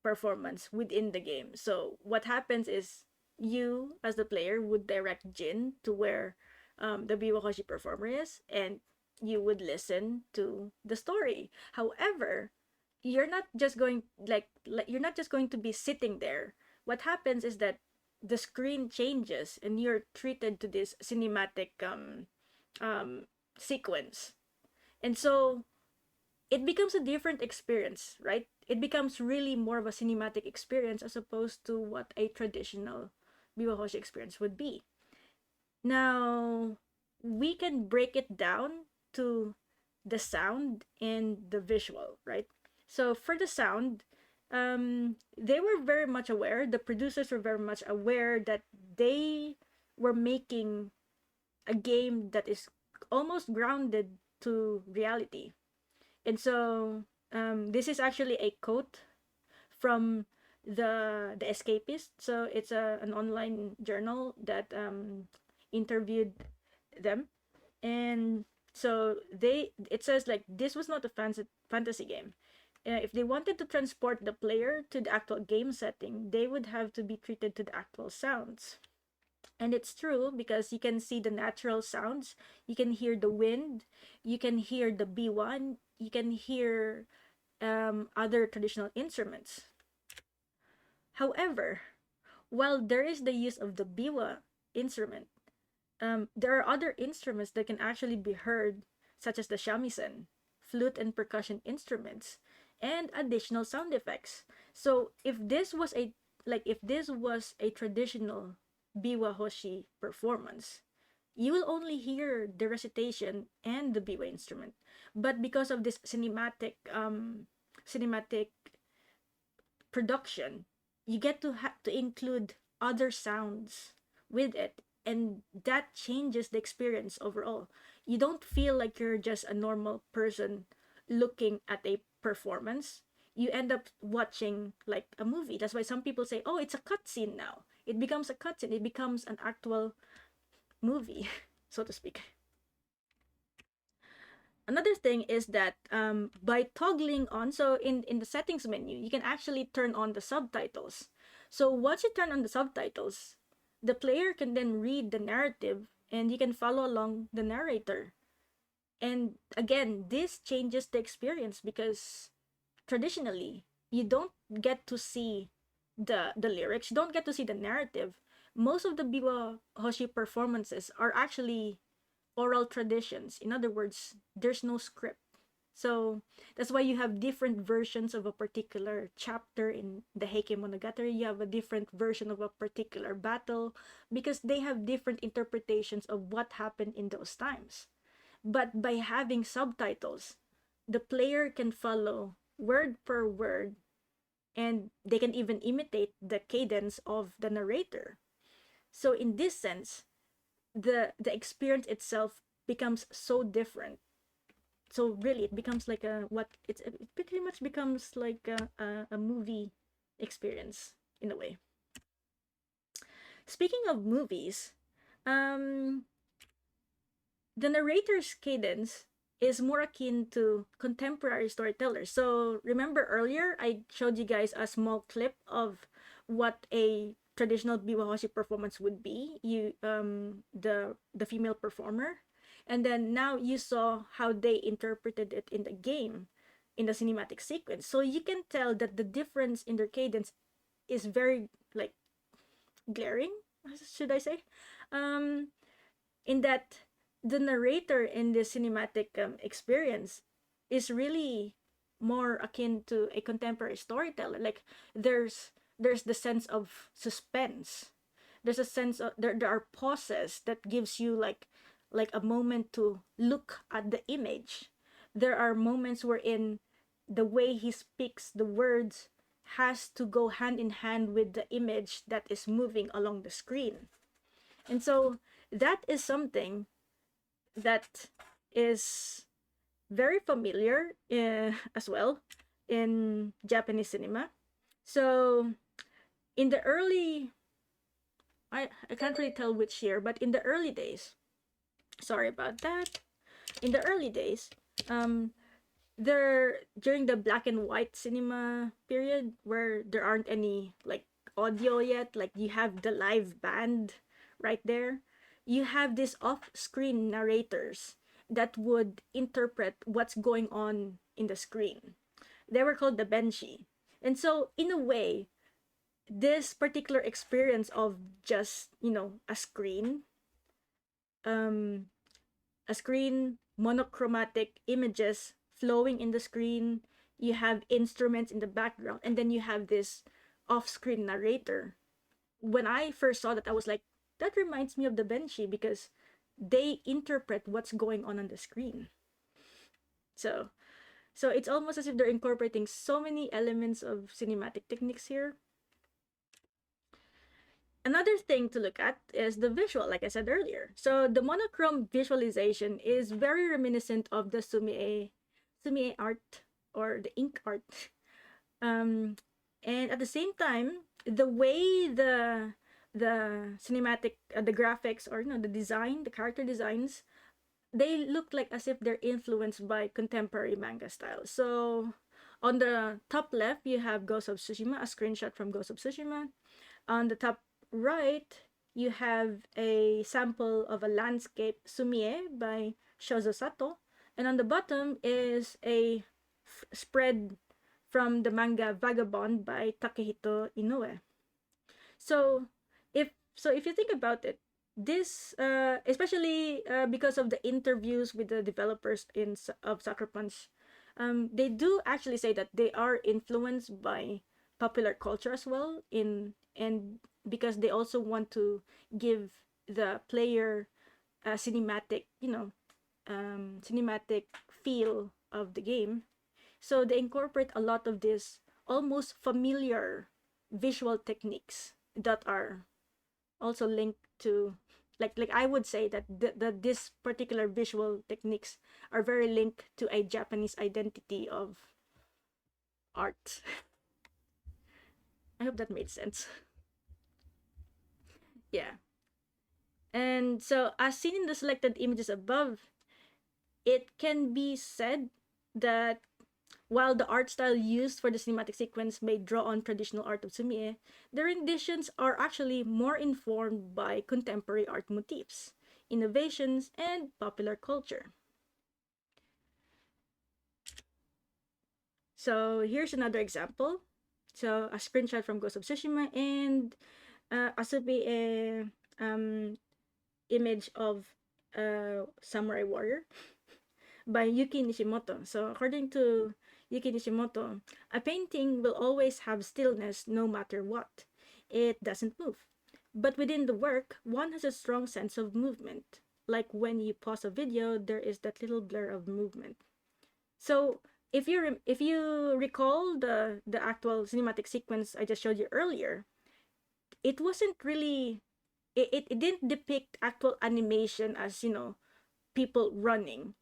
performance within the game. So what happens is you, as the player, would direct Jin to where the Biwahoshi performer is, and you would listen to the story. However, you're not just going you're not just going to be sitting there. What happens is that the screen changes and you're treated to this cinematic um sequence. And so it becomes a different experience, right? It becomes really more of a cinematic experience as opposed to what a traditional Biwahoshi experience would be. Now, we can break it down to the sound and the visual, right? So for the sound, they were very much aware, the producers were very much aware that they were making a game that is almost grounded to reality. And so this is actually a quote from the Escapist. So it's an online journal that interviewed them, and so it says like this was not a fantasy game. If they wanted to transport the player to the actual game setting, they would have to be treated to the actual sounds. And it's true because you can see the natural sounds, you can hear the wind, you can hear the B1, you can hear other traditional instruments. However, while there is the use of the biwa instrument, there are other instruments that can actually be heard, such as the shamisen, flute and percussion instruments, and additional sound effects. So if this was a traditional biwa hoshi performance, you will only hear the recitation and the biwa instrument. But because of this cinematic production, you get to have to include other sounds with it, and that changes the experience overall. You don't feel like you're just a normal person looking at a performance. You end up watching like a movie. That's why some people say, "Oh, it's a cutscene now." It becomes a cutscene. It becomes an actual movie, so to speak. Another thing is that by toggling on, so in the settings menu, you can actually turn on the subtitles. So once you turn on the subtitles, the player can then read the narrative and you can follow along the narrator. And again, this changes the experience because traditionally you don't get to see the lyrics, you don't get to see the narrative. Most of the Biwa Hoshi performances are actually oral traditions. In other words, there's no script. So that's why you have different versions of a particular chapter in the Heike Monogatari. You have a different version of a particular battle because they have different interpretations of what happened in those times. But by having subtitles, the player can follow word per word and they can even imitate the cadence of the narrator. So in this sense, the experience itself becomes so different. So really it becomes like it pretty much becomes like a movie experience in a way. Speaking of movies, um the narrator's cadence is more akin to contemporary storytellers. So remember earlier I showed you guys a small clip of what a traditional biwahoshi performance would be. The female performer, and then now you saw how they interpreted it in the game, in the cinematic sequence. So you can tell that the difference in their cadence is very like glaring, should I say? Um, in that the narrator in the cinematic experience is really more akin to a contemporary storyteller. Like there's the sense of suspense. There's a sense of there are pauses that gives you like a moment to look at the image. There are moments wherein the way he speaks the words has to go hand in hand with the image that is moving along the screen. And so that is something that is very familiar as well in Japanese cinema. So in the early I can't really tell which year, but in the early days, sorry about that. In the early days, um, there during the black and white cinema period where there aren't any like audio yet, like you have the live band right there. You have these off-screen narrators that would interpret what's going on in the screen. They were called the benshi. And so in a way, this particular experience of just, a screen, um a screen, monochromatic images flowing in the screen, you have instruments in the background, and then you have this off-screen narrator. When I first saw that, I was like, that reminds me of the benshi because they interpret what's going on the screen. So so it's almost as if they're incorporating so many elements of cinematic techniques here. Another thing to look at is the visual, like I said earlier. So the monochrome visualization is very reminiscent of the sumie art or the ink art. Um, and at the same time, the way the cinematic, the graphics, or the design, the character designs, they look like as if they're influenced by contemporary manga style. So on the top left, you have Ghost of Tsushima, a screenshot from Ghost of Tsushima. On the top right, you have a sample of a landscape Sumie by Shozo Sato. And on the bottom is a spread from the manga Vagabond by Takehito Inoue. So if you think about it, this especially because of the interviews with the developers of Sucker Punch, they do actually say that they are influenced by popular culture as well and because they also want to give the player a cinematic, cinematic feel of the game. So they incorporate a lot of this almost familiar visual techniques that are also linked to, like I would say that this particular visual techniques are very linked to a Japanese identity of art. I hope that made sense. Yeah. And so, as seen in the selected images above, it can be said that while the art style used for the cinematic sequence may draw on traditional art of Sumie, the renditions are actually more informed by contemporary art motifs, innovations, and popular culture. So here's another example. So a screenshot from Ghost of Tsushima and a image of samurai warrior by Yuki Nishimoto. So according to Yuki Nishimoto, a painting will always have stillness no matter what. It doesn't move. But within the work, one has a strong sense of movement. Like when you pause a video, there is that little blur of movement. So if you recall the actual cinematic sequence I just showed you earlier, it wasn't really it didn't depict actual animation as people running.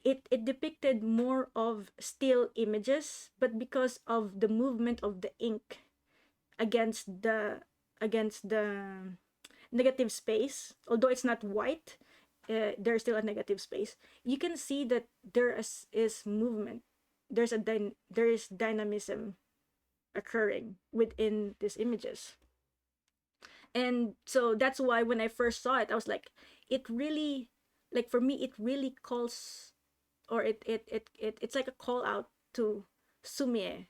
It depicted more of still images, but because of the movement of the ink against the negative space, although it's not white, there's still a negative space. You can see that is movement. There is dynamism occurring within these images. And so that's why when I first saw it, I was like, it really, like for me, it really calls, or it's like a call out to Sumie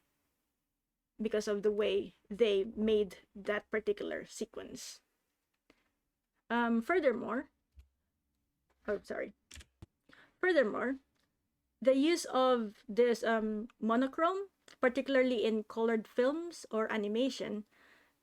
because of the way they made that particular sequence. Furthermore, oh sorry. Furthermore, the use of this monochrome, particularly in colored films or animation,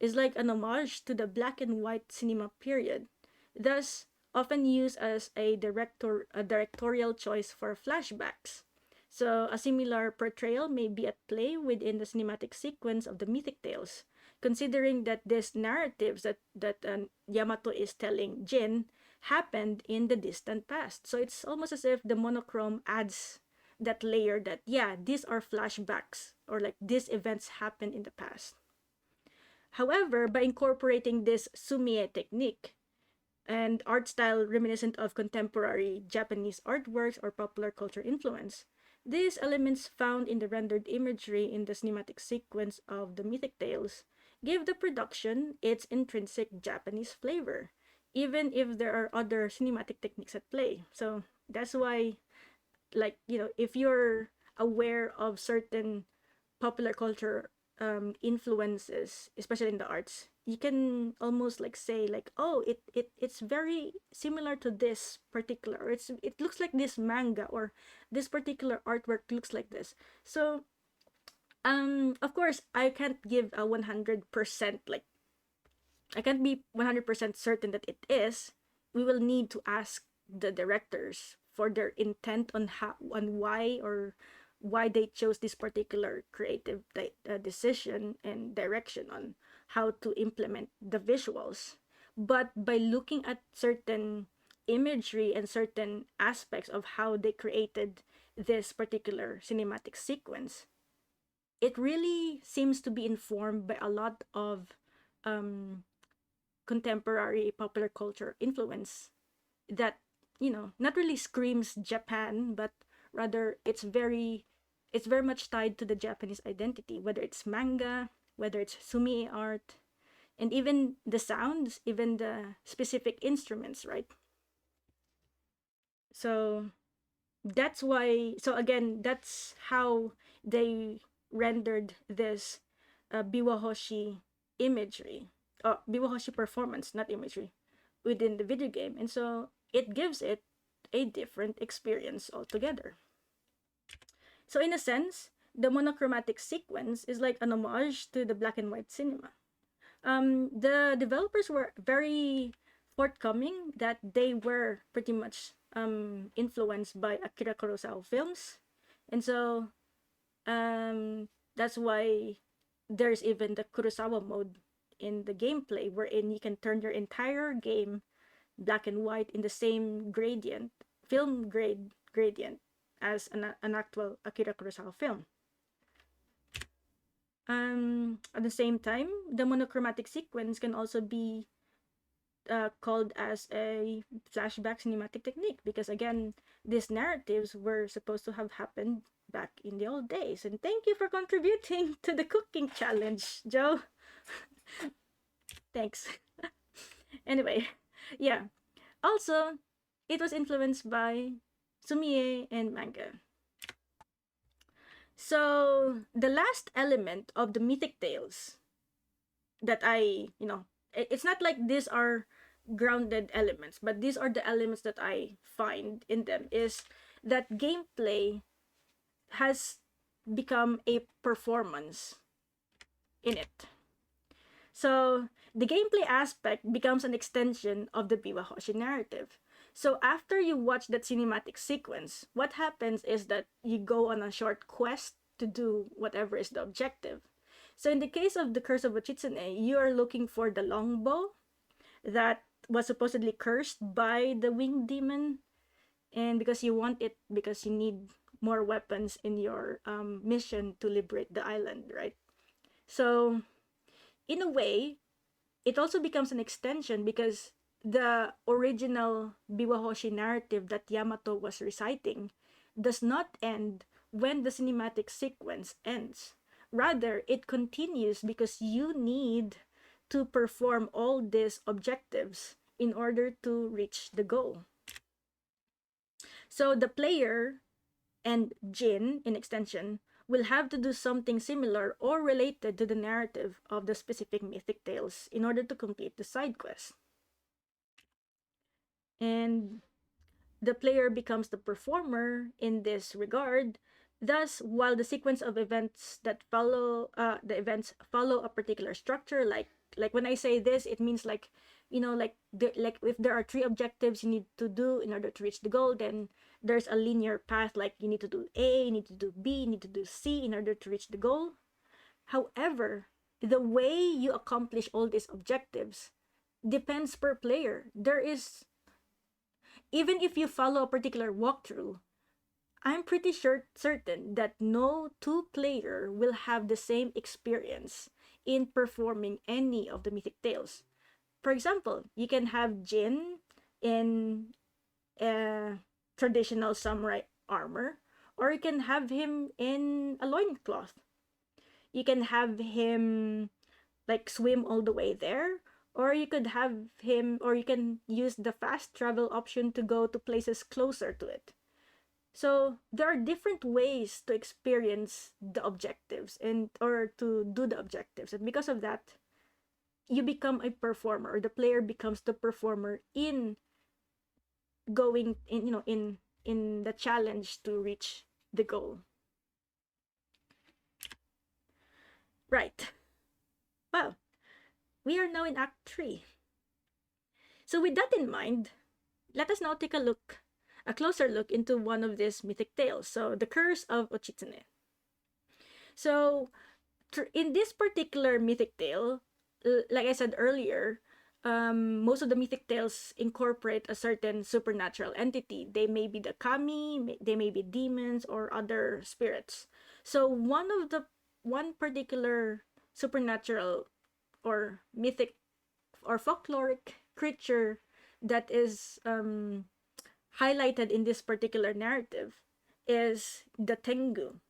is like an homage to the black and white cinema period, thus often used as a directorial choice for flashbacks. So a similar portrayal may be at play within the cinematic sequence of the Mythic Tales, considering that these narratives that Yamato is telling Jin happened in the distant past. So it's almost as if the monochrome adds that layer that, yeah, these are flashbacks, or like these events happened in the past. However, by incorporating this sumie technique and art style reminiscent of contemporary Japanese artworks or popular culture influence, these elements found in the rendered imagery in the cinematic sequence of the Mythic Tales give the production its intrinsic Japanese flavor, even if there are other cinematic techniques at play. So that's why, like, if you're aware of certain popular culture influences, especially in the arts, you can almost like say like, oh, it's very similar to this particular, or it looks like this manga, or this particular artwork looks like this. So of course I can't give a 100%, like I can't be 100% certain that it is. We will need to ask the directors for their intent on how, on why, or why they chose this particular creative decision and direction on how to implement the visuals. But by looking at certain imagery and certain aspects of how they created this particular cinematic sequence, it really seems to be informed by a lot of um, contemporary popular culture influence that, not really screams Japan, but rather it's very much tied to the Japanese identity, whether it's manga, whether it's sumi art, and even the sounds, even the specific instruments, right? So that's why, so again, that's how they rendered this biwahoshi imagery, biwahoshi performance, not imagery, within the video game. And so it gives it a different experience altogether. So in a sense, the monochromatic sequence is like an homage to the black and white cinema. The developers were very forthcoming that they were pretty much influenced by Akira Kurosawa films, and so that's why there's even the Kurosawa mode in the gameplay, wherein you can turn your entire game black and white in the same gradient, film grade gradient, as an actual Akira Kurosawa film. At the same time, the monochromatic sequence can also be called as a flashback cinematic technique, because again, these narratives were supposed to have happened back in the old days. And thank you for contributing to the cooking challenge, Joe. Thanks. Anyway, yeah. Also, it was influenced by sumie and manga. So the last element of the Mythic Tales that it's not like these are grounded elements, but these are the elements that I find in them, is that gameplay has become a performance in it. So the gameplay aspect becomes an extension of the Biwahoshi narrative. So after you watch that cinematic sequence, what happens is that you go on a short quest to do whatever is the objective. So in the case of the Curse of Ochitsune, you are looking for the longbow that was supposedly cursed by the winged demon, and because you want it, because you need more weapons in your mission to liberate the island, right? So in a way, it also becomes an extension, because the original Biwahoshi narrative that Yamato was reciting does not end when the cinematic sequence ends. Rather, it continues because you need to perform all these objectives in order to reach the goal. So the player and Jin, in extension, will have to do something similar or related to the narrative of the specific Mythic Tales in order to complete the side quest. And the player becomes the performer in this regard. Thus, while the sequence of events that follow, the events follow a particular structure, like when I say this, it means like, like if there are 3 objectives you need to do in order to reach the goal, then there's a linear path, like you need to do A, you need to do B, you need to do C in order to reach the goal. However, the way you accomplish all these objectives depends per player. There is, even if you follow a particular walkthrough, I'm pretty certain that no 2 player will have the same experience in performing any of the mythic tales. For example, you can have Jin in traditional samurai armor, or you can have him in a loincloth. You can have him like swim all the way there, or you could have him, or you can use the fast travel option to go to places closer to it. So there are different ways to experience the objectives and or to do the objectives, and because of that, you become a performer, or the player becomes the performer in going in, in the challenge to reach the goal. Right. Well, we are now in Act 3. So with that in mind, let us now take a closer look into one of these mythic tales. So the Curse of Ochitsune. So in this particular mythic tale, like I said earlier, most of the mythic tales incorporate a certain supernatural entity. They may be the kami, they may be demons or other spirits. So one particular supernatural or mythic or folkloric creature that is highlighted in this particular narrative is the Tengu.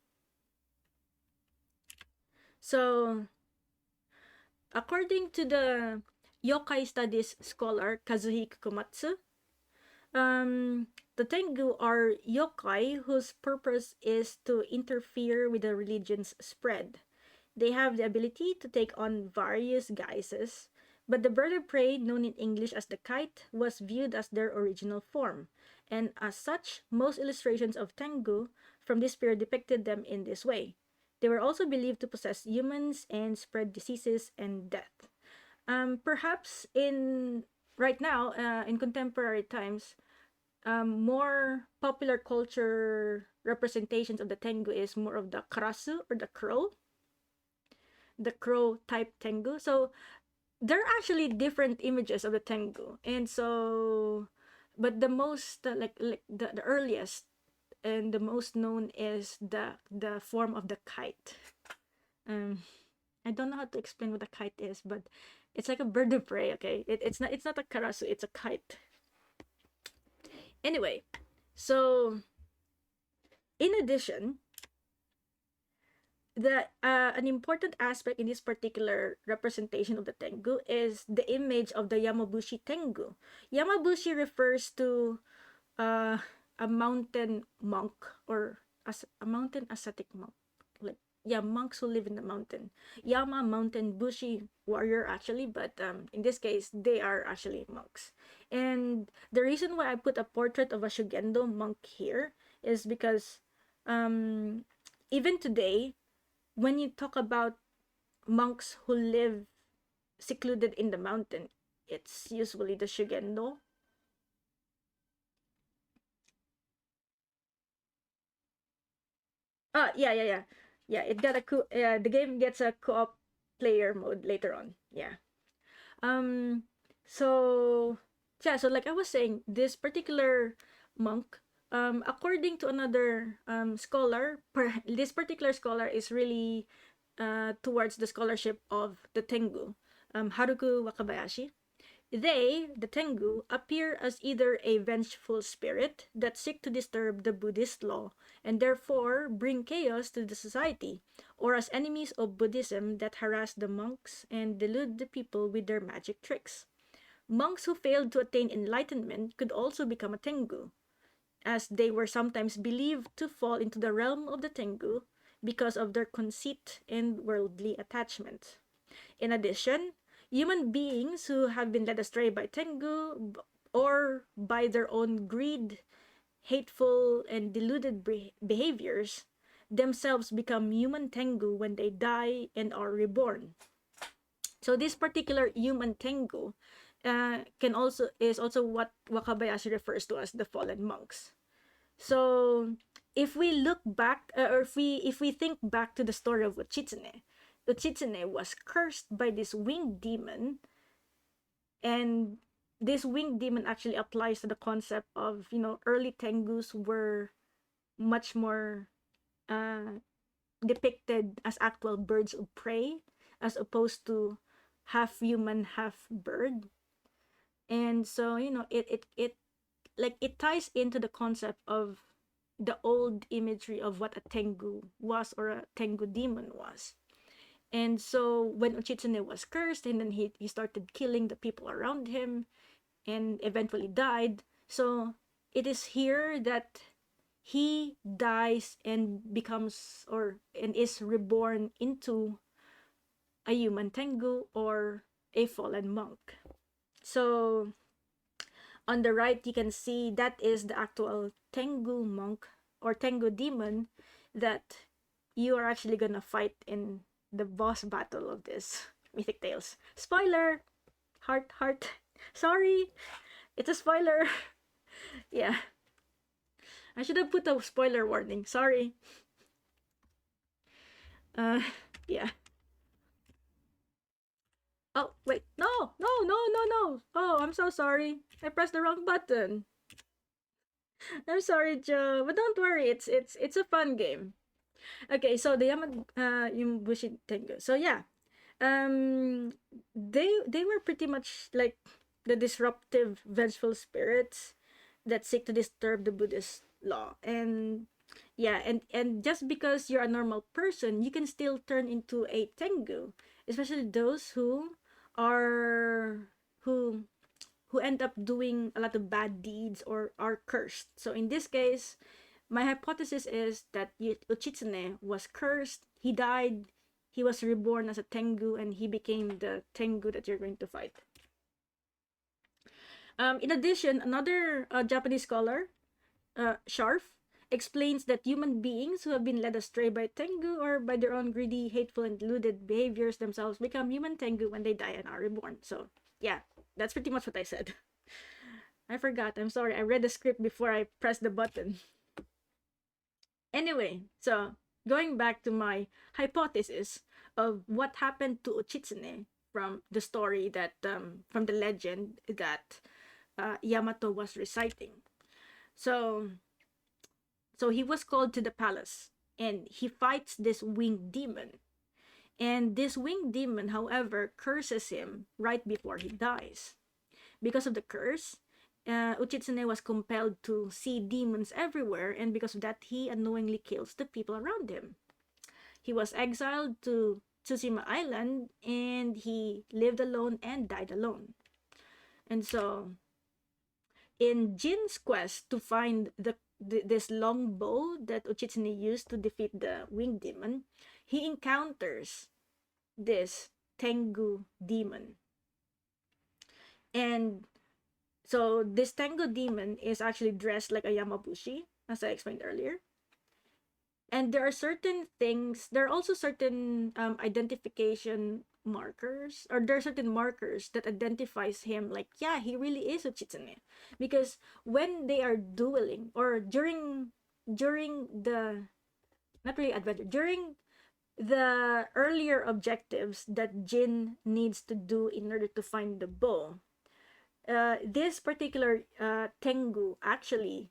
So, according to the yokai studies scholar Kazuhiko Komatsu, the Tengu are yokai whose purpose is to interfere with the religion's spread. They have the ability to take on various guises, but the bird of prey, known in English as the kite, was viewed as their original form, and as such, most illustrations of Tengu from this period depicted them in this way. They were also believed to possess humans and spread diseases and death. Perhaps in right now, in contemporary times, more popular culture representations of the Tengu is more of the karasu or the crow type Tengu. So there are actually different images of the Tengu, and so, but the most like the earliest and the most known is the form of the kite. Um, I don't know how to explain what a kite is, but it's like a bird of prey. Okay, it's not a karasu, it's a kite. Anyway, so in addition, the an important aspect in this particular representation of the Tengu is the image of the Yamabushi Tengu. Yamabushi refers to uh, a mountain monk or as a mountain ascetic monk, like monks who live in the mountain. Yama mountain, Bushi warrior actually, but in this case they are actually monks. And the reason why I put a portrait of a Shugendo monk here is because even today, when you talk about monks who live secluded in the mountain, it's usually the Shugendo. Yeah. Yeah, it got the game gets a co-op player mode later on. Yeah. Um so yeah, so like I was saying, this particular monk, according to another scholar, this particular scholar is really towards the scholarship of the Tengu, Haruku Wakabayashi. They, the Tengu, appear as either a vengeful spirit that seek to disturb the Buddhist law and therefore bring chaos to the society, or as enemies of Buddhism that harass the monks and delude the people with their magic tricks. Monks who failed to attain enlightenment could also become a Tengu, as they were sometimes believed to fall into the realm of the Tengu because of their conceit and worldly attachment. In addition, human beings who have been led astray by Tengu or by their own greed, hateful, and deluded behaviors themselves become human Tengu when they die and are reborn. So this particular human Tengu can also is also what Wakabayashi refers to as the fallen monks. So if we look back, or if we think back to the story of Uchitsune, Uchitsune was cursed by this winged demon, and this winged demon actually applies to the concept of, early Tengus were much more uh, depicted as actual birds of prey, as opposed to half human, half bird. And so, it like it ties into the concept of the old imagery of what a tengu was, or a tengu demon was. And so when Uchitsune was cursed, and then he started killing the people around him and eventually died. So it is here that he dies and becomes, or and is reborn into a human tengu, or a fallen monk. So on the right, you can see that is the actual tengu monk, or tengu demon, that you are actually gonna fight in the boss battle of this Mythic Tales. Spoiler! Heart, heart. Sorry, it's a spoiler. Yeah, I should have put a spoiler warning. Sorry. Uh, yeah. Oh, wait. No, no, no, no, no. Oh, I'm so sorry. I pressed the wrong button. I'm sorry, Joe. But don't worry. It's a fun game. Okay, so the Yumbushi Tengu. So yeah, um, they were pretty much like the disruptive, vengeful spirits that seek to disturb the Buddhist law. And yeah, and just because you're a normal person, you can still turn into a Tengu, especially those are who who end up doing a lot of bad deeds or are cursed. So in this case, my hypothesis is that Uchitsune was cursed, he died, he was reborn as a Tengu, and he became the Tengu that you're going to fight. In addition, another Japanese scholar, Sharf, explains that human beings who have been led astray by Tengu, or by their own greedy, hateful, and deluded behaviors themselves, become human Tengu when they die and are reborn. So, yeah, that's pretty much what I said. I forgot. I'm sorry. I read the script before I pressed the button. Anyway, so going back to my hypothesis of what happened to Uchitsune from the story that, from the legend that Yamato was reciting. So, so he was called to the palace, and he fights this winged demon. And this winged demon, however, curses him right before he dies. Because of the curse, Uchitsune was compelled to see demons everywhere, and because of that, he unknowingly kills the people around him. He was exiled to Tsushima Island, and he lived alone and died alone. And so, in Jin's quest to find this long bow that Uchitsune used to defeat the winged demon, he encounters this Tengu demon. And so this Tengu demon is actually dressed like a Yamabushi, as I explained earlier. And there are certain things, there are also certain identification markers, or there are certain markers that identifies him, like, yeah, he really is Uchitsune. Because when they are dueling, or during the, not really adventure, during the earlier objectives that Jin needs to do in order to find the bow, this particular Tengu actually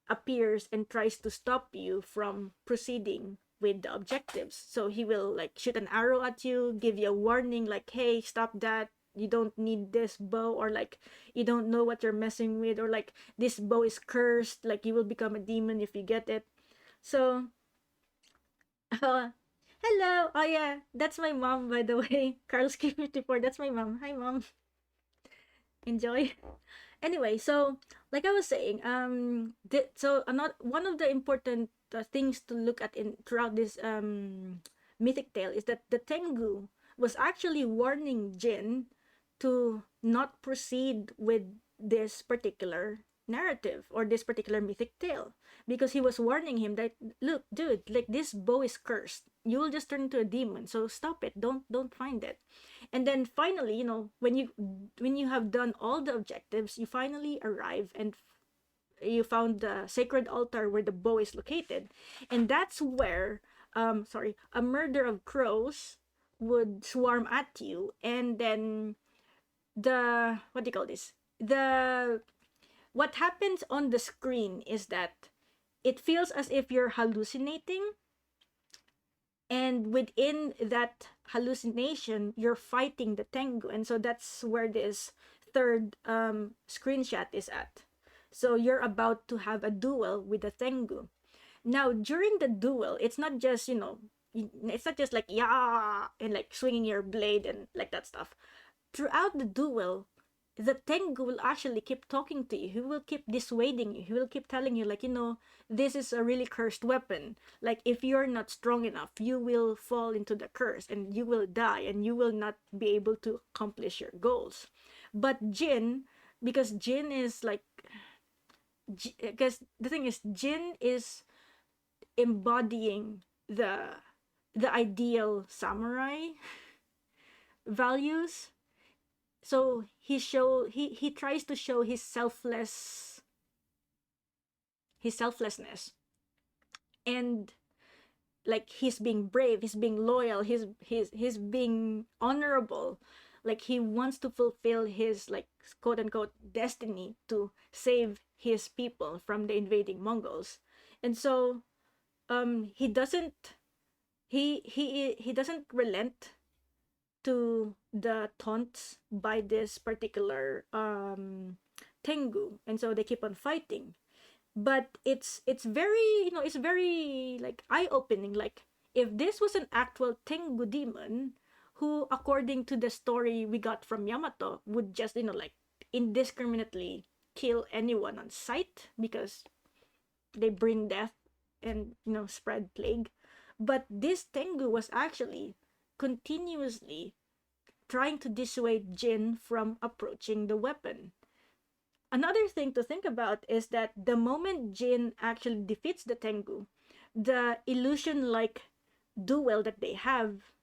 appears and tries to stop you from proceeding with the objectives. So he will like shoot an arrow at you, give you a warning like, hey, stop that, you don't need this bow, or like, you don't know what you're messing with, or like, this bow is cursed, like, you will become a demon if you get it. So hello, oh yeah, that's my mom, by the way. Carlos K54, that's my mom. Hi mom. Enjoy. Anyway, so like I was saying, so another one of the important things to look at in throughout this mythic tale is that the Tengu was actually warning Jin to not proceed with this particular narrative, or this particular mythic tale, because he was warning him that, look, dude, like, this bow is cursed, you will just turn into a demon, so stop it, don't find it. And then finally, when you have done all the objectives, you finally arrive, and you found the sacred altar where the bow is located, and that's where a murder of crows would swarm at you. And then the, what do you call this, the what happens on the screen is that it feels as if you're hallucinating. and within that hallucination you're fighting the tengu, and so that's where this third screenshot is at. So you're about to have a duel with the tengu. Now during the duel, it's not just, it's not just like yeah and like swinging your blade and like that stuff. Throughout the duel, the Tengu will actually keep talking to you. He will keep dissuading you. He will keep telling you, like, this is a really cursed weapon. Like, if you're not strong enough, you will fall into the curse and you will die and you will not be able to accomplish your goals. But Jin, because Jin is like, because the thing is, Jin is embodying the ideal samurai values. So he tries to show his selflessness, and like he's being brave, he's being loyal, he's being honorable. Like he wants to fulfill his, like, quote unquote destiny to save his people from the invading Mongols. And so he doesn't he doesn't relent to the taunts by this particular Tengu, and so they keep on fighting. But it's very, it's very like eye-opening. Like, if this was an actual Tengu demon who, according to the story we got from Yamato, would just, like, indiscriminately kill anyone on sight because they bring death and, spread plague. But this Tengu was actually continuously trying to dissuade Jin from approaching the weapon. Another thing to think about is that the moment Jin actually defeats the Tengu, the illusion like duel that they have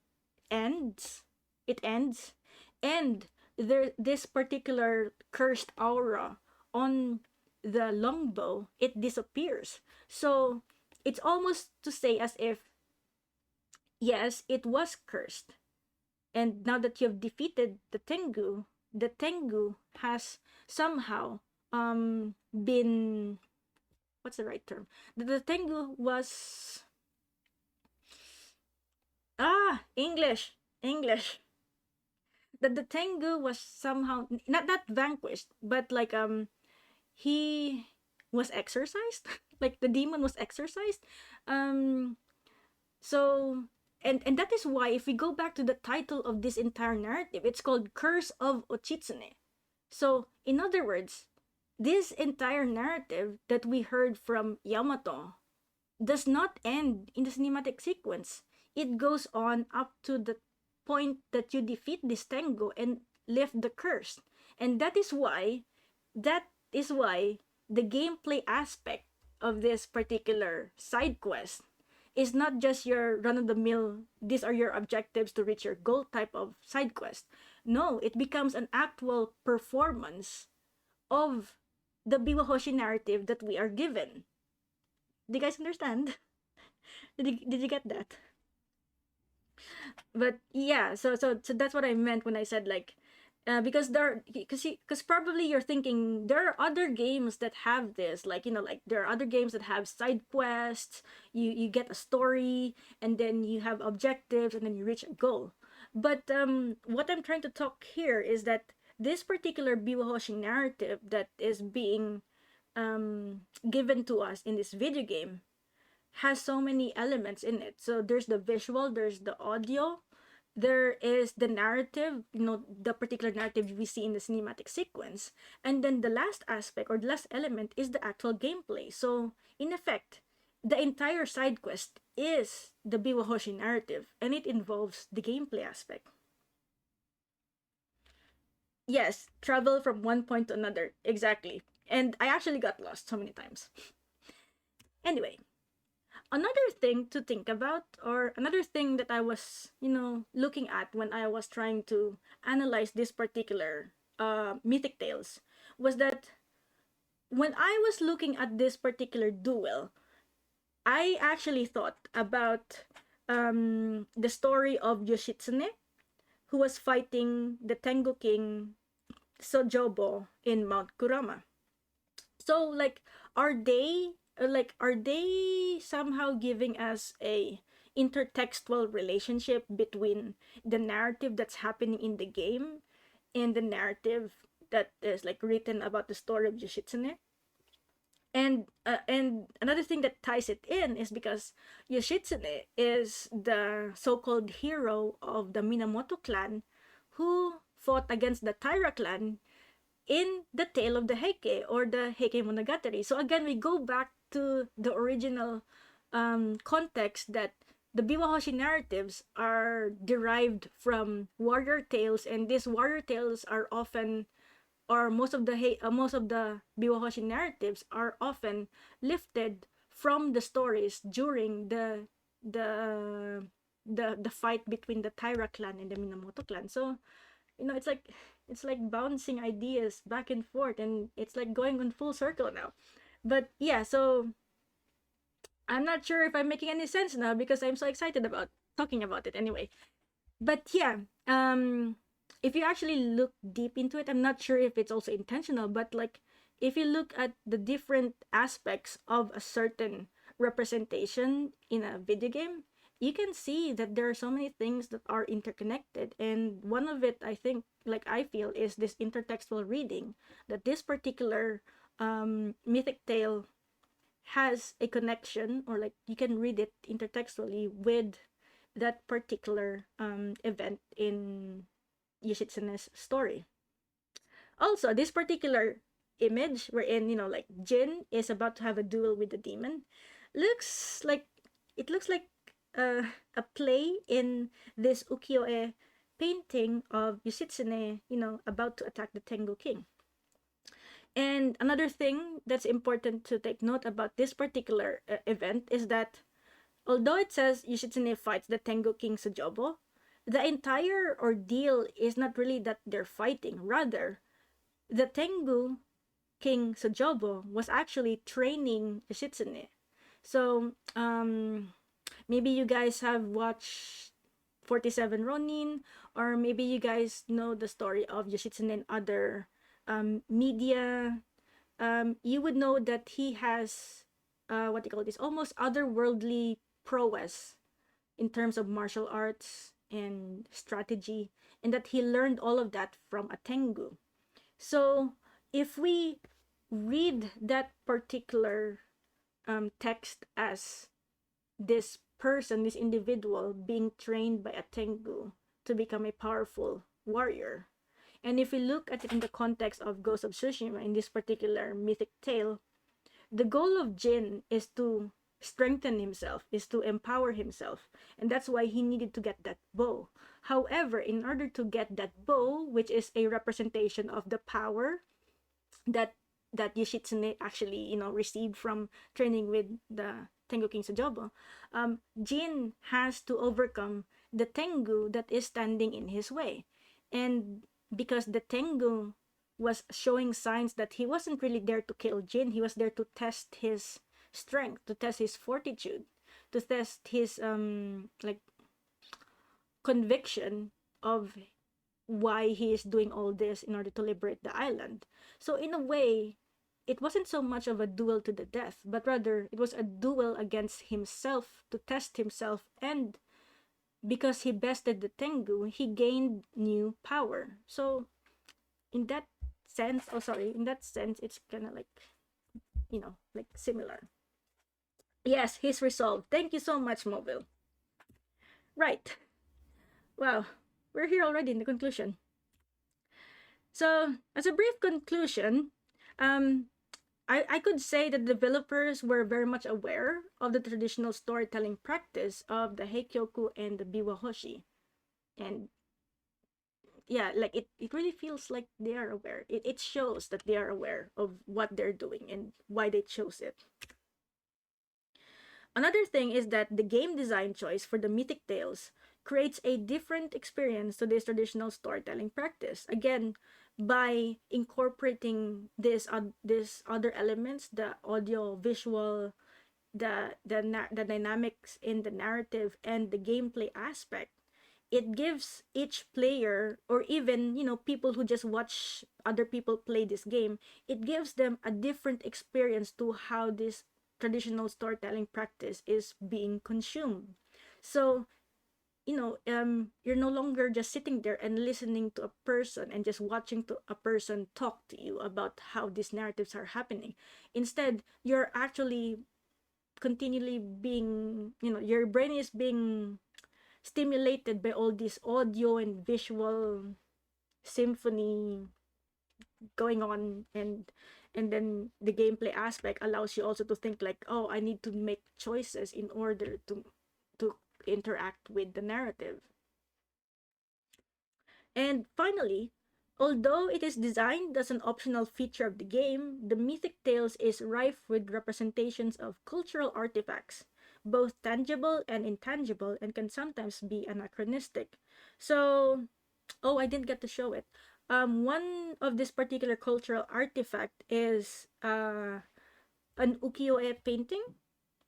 ends. It ends. And this particular cursed aura on the longbow, it disappears. So it's almost to say as if, yes, it was cursed. And now that you've defeated the Tengu has somehow been, what's the right term? The Tengu was English. That the Tengu was somehow not vanquished, but like he was exorcised. Like the demon was exorcised. Um so and that is why, if we go back to the title of this entire narrative, it's called Curse of Ochitsune. So in other words, this entire narrative that we heard from Yamato does not end in the cinematic sequence. It goes on up to the point that you defeat this Tengu and lift the curse. And that is why the gameplay aspect of this particular side quest is not just your run of the mill, these are your objectives to reach your goal type of side quest. No, it becomes an actual performance of the Biwahoshi narrative that we are given. Do you guys understand? Did you get that? But yeah, so that's what I meant when I said, like, because probably you're thinking there are other games that have this, like, like there are other games that have side quests. You get a story and then you have objectives and then you reach a goal. But what I'm trying to talk here is that this particular Biwahoshi narrative that is being given to us in this video game has so many elements in it. So there's the visual, there's the audio, there is the narrative, the particular narrative we see in the cinematic sequence. And then the last aspect or the last element is the actual gameplay. So in effect, the entire side quest is the Biwahoshi narrative, and it involves the gameplay aspect. Yes, travel from one point to another. Exactly. And I actually got lost so many times. Anyway, another thing to think about, or another thing that I was, looking at when I was trying to analyze this particular Mythic Tales, was that when I was looking at this particular duel, I actually thought about the story of Yoshitsune, who was fighting the Tengu King Sojobo in Mount Kurama. So, like, are they somehow giving us a intertextual relationship between the narrative that's happening in the game and the narrative that is like written about the story of Yoshitsune. And another thing that ties it in is because Yoshitsune is the so-called hero of the Minamoto clan who fought against the Taira clan in the tale of the Heike or the Heike Monogatari. So again, we go back to the original context that the Biwahoshi narratives are derived from warrior tales, and these warrior tales are often, or most of the Biwahoshi narratives are often lifted from the stories during the the fight between the Taira clan and the Minamoto clan. So it's like bouncing ideas back and forth, and it's like going on full circle now. But yeah, so I'm not sure if I'm making any sense now because I'm so excited about talking about it anyway. But yeah, if you actually look deep into it, I'm not sure if it's also intentional, but like if you look at the different aspects of a certain representation in a video game, you can see that there are so many things that are interconnected. And one of it, I think, like I feel, is this intertextual reading, that this particular mythic tale has a connection, or like you can read it intertextually with that particular event in Yoshitsune's story. Also, this particular image wherein, like Jin is about to have a duel with the demon looks like it looks like a play in this ukiyo-e painting of Yoshitsune, about to attack the Tengu King. And another thing that's important to take note about this particular event is that although it says Yoshitsune fights the Tengu King Sujobo, the entire ordeal is not really that they're fighting. Rather, the Tengu King Sujobo was actually training Yoshitsune. So, maybe you guys have watched 47 Ronin, or maybe you guys know the story of Yoshitsune and other media. You would know that he has, what do you call this, almost otherworldly prowess in terms of martial arts and strategy, and that he learned all of that from a Tengu. So if we read that particular text as this person, this individual being trained by a Tengu to become a powerful warrior, and if we look at it in the context of Ghost of Tsushima in this particular mythic tale, the goal of Jin is to strengthen himself, is to empower himself, and that's why he needed to get that bow. However, in order to get that bow, which is a representation of the power that Yoshitsune actually, received from training with the Tengu King Sojobo, Jin has to overcome the Tengu that is standing in his way. And because the Tengu was showing signs that he wasn't really there to kill Jin, he was there to test his strength, to test his fortitude, to test his like conviction of why he is doing all this in order to liberate the island. So in a way, it wasn't so much of a duel to the death, but rather it was a duel against himself to test himself, and because he bested the Tengu, he gained new power. So in that in that sense, it's kind of like, like similar. Yes, he's resolved. Thank you so much, Mobile. Right. Wow, we're here already in the conclusion. So, as a brief conclusion, um, I could say that developers were very much aware of the traditional storytelling practice of the Heikyoku and the Biwahoshi. And yeah, like it really feels like they are aware. It shows that they are aware of what they're doing and why they chose it. Another thing is that the game design choice for the Mythic Tales creates a different experience to this traditional storytelling practice. Again, by incorporating this other elements, the audio, visual, the dynamics in the narrative, and the gameplay aspect, it gives each player, or even people who just watch other people play this game, it gives them a different experience to how this traditional storytelling practice is being consumed. So, you're no longer just sitting there and listening to a person and just watching to a person talk to you about how these narratives are happening. Instead, you're actually continually being, your brain is being stimulated by all this audio and visual symphony going on, and then the gameplay aspect allows you also to think like, oh, I need to make choices in order to interact with the narrative. And finally, although it is designed as an optional feature of the game, the Mythic Tales is rife with representations of cultural artifacts, both tangible and intangible, and can sometimes be anachronistic. So, oh, I didn't get to show it. One of this particular cultural artifact is an ukiyo-e painting.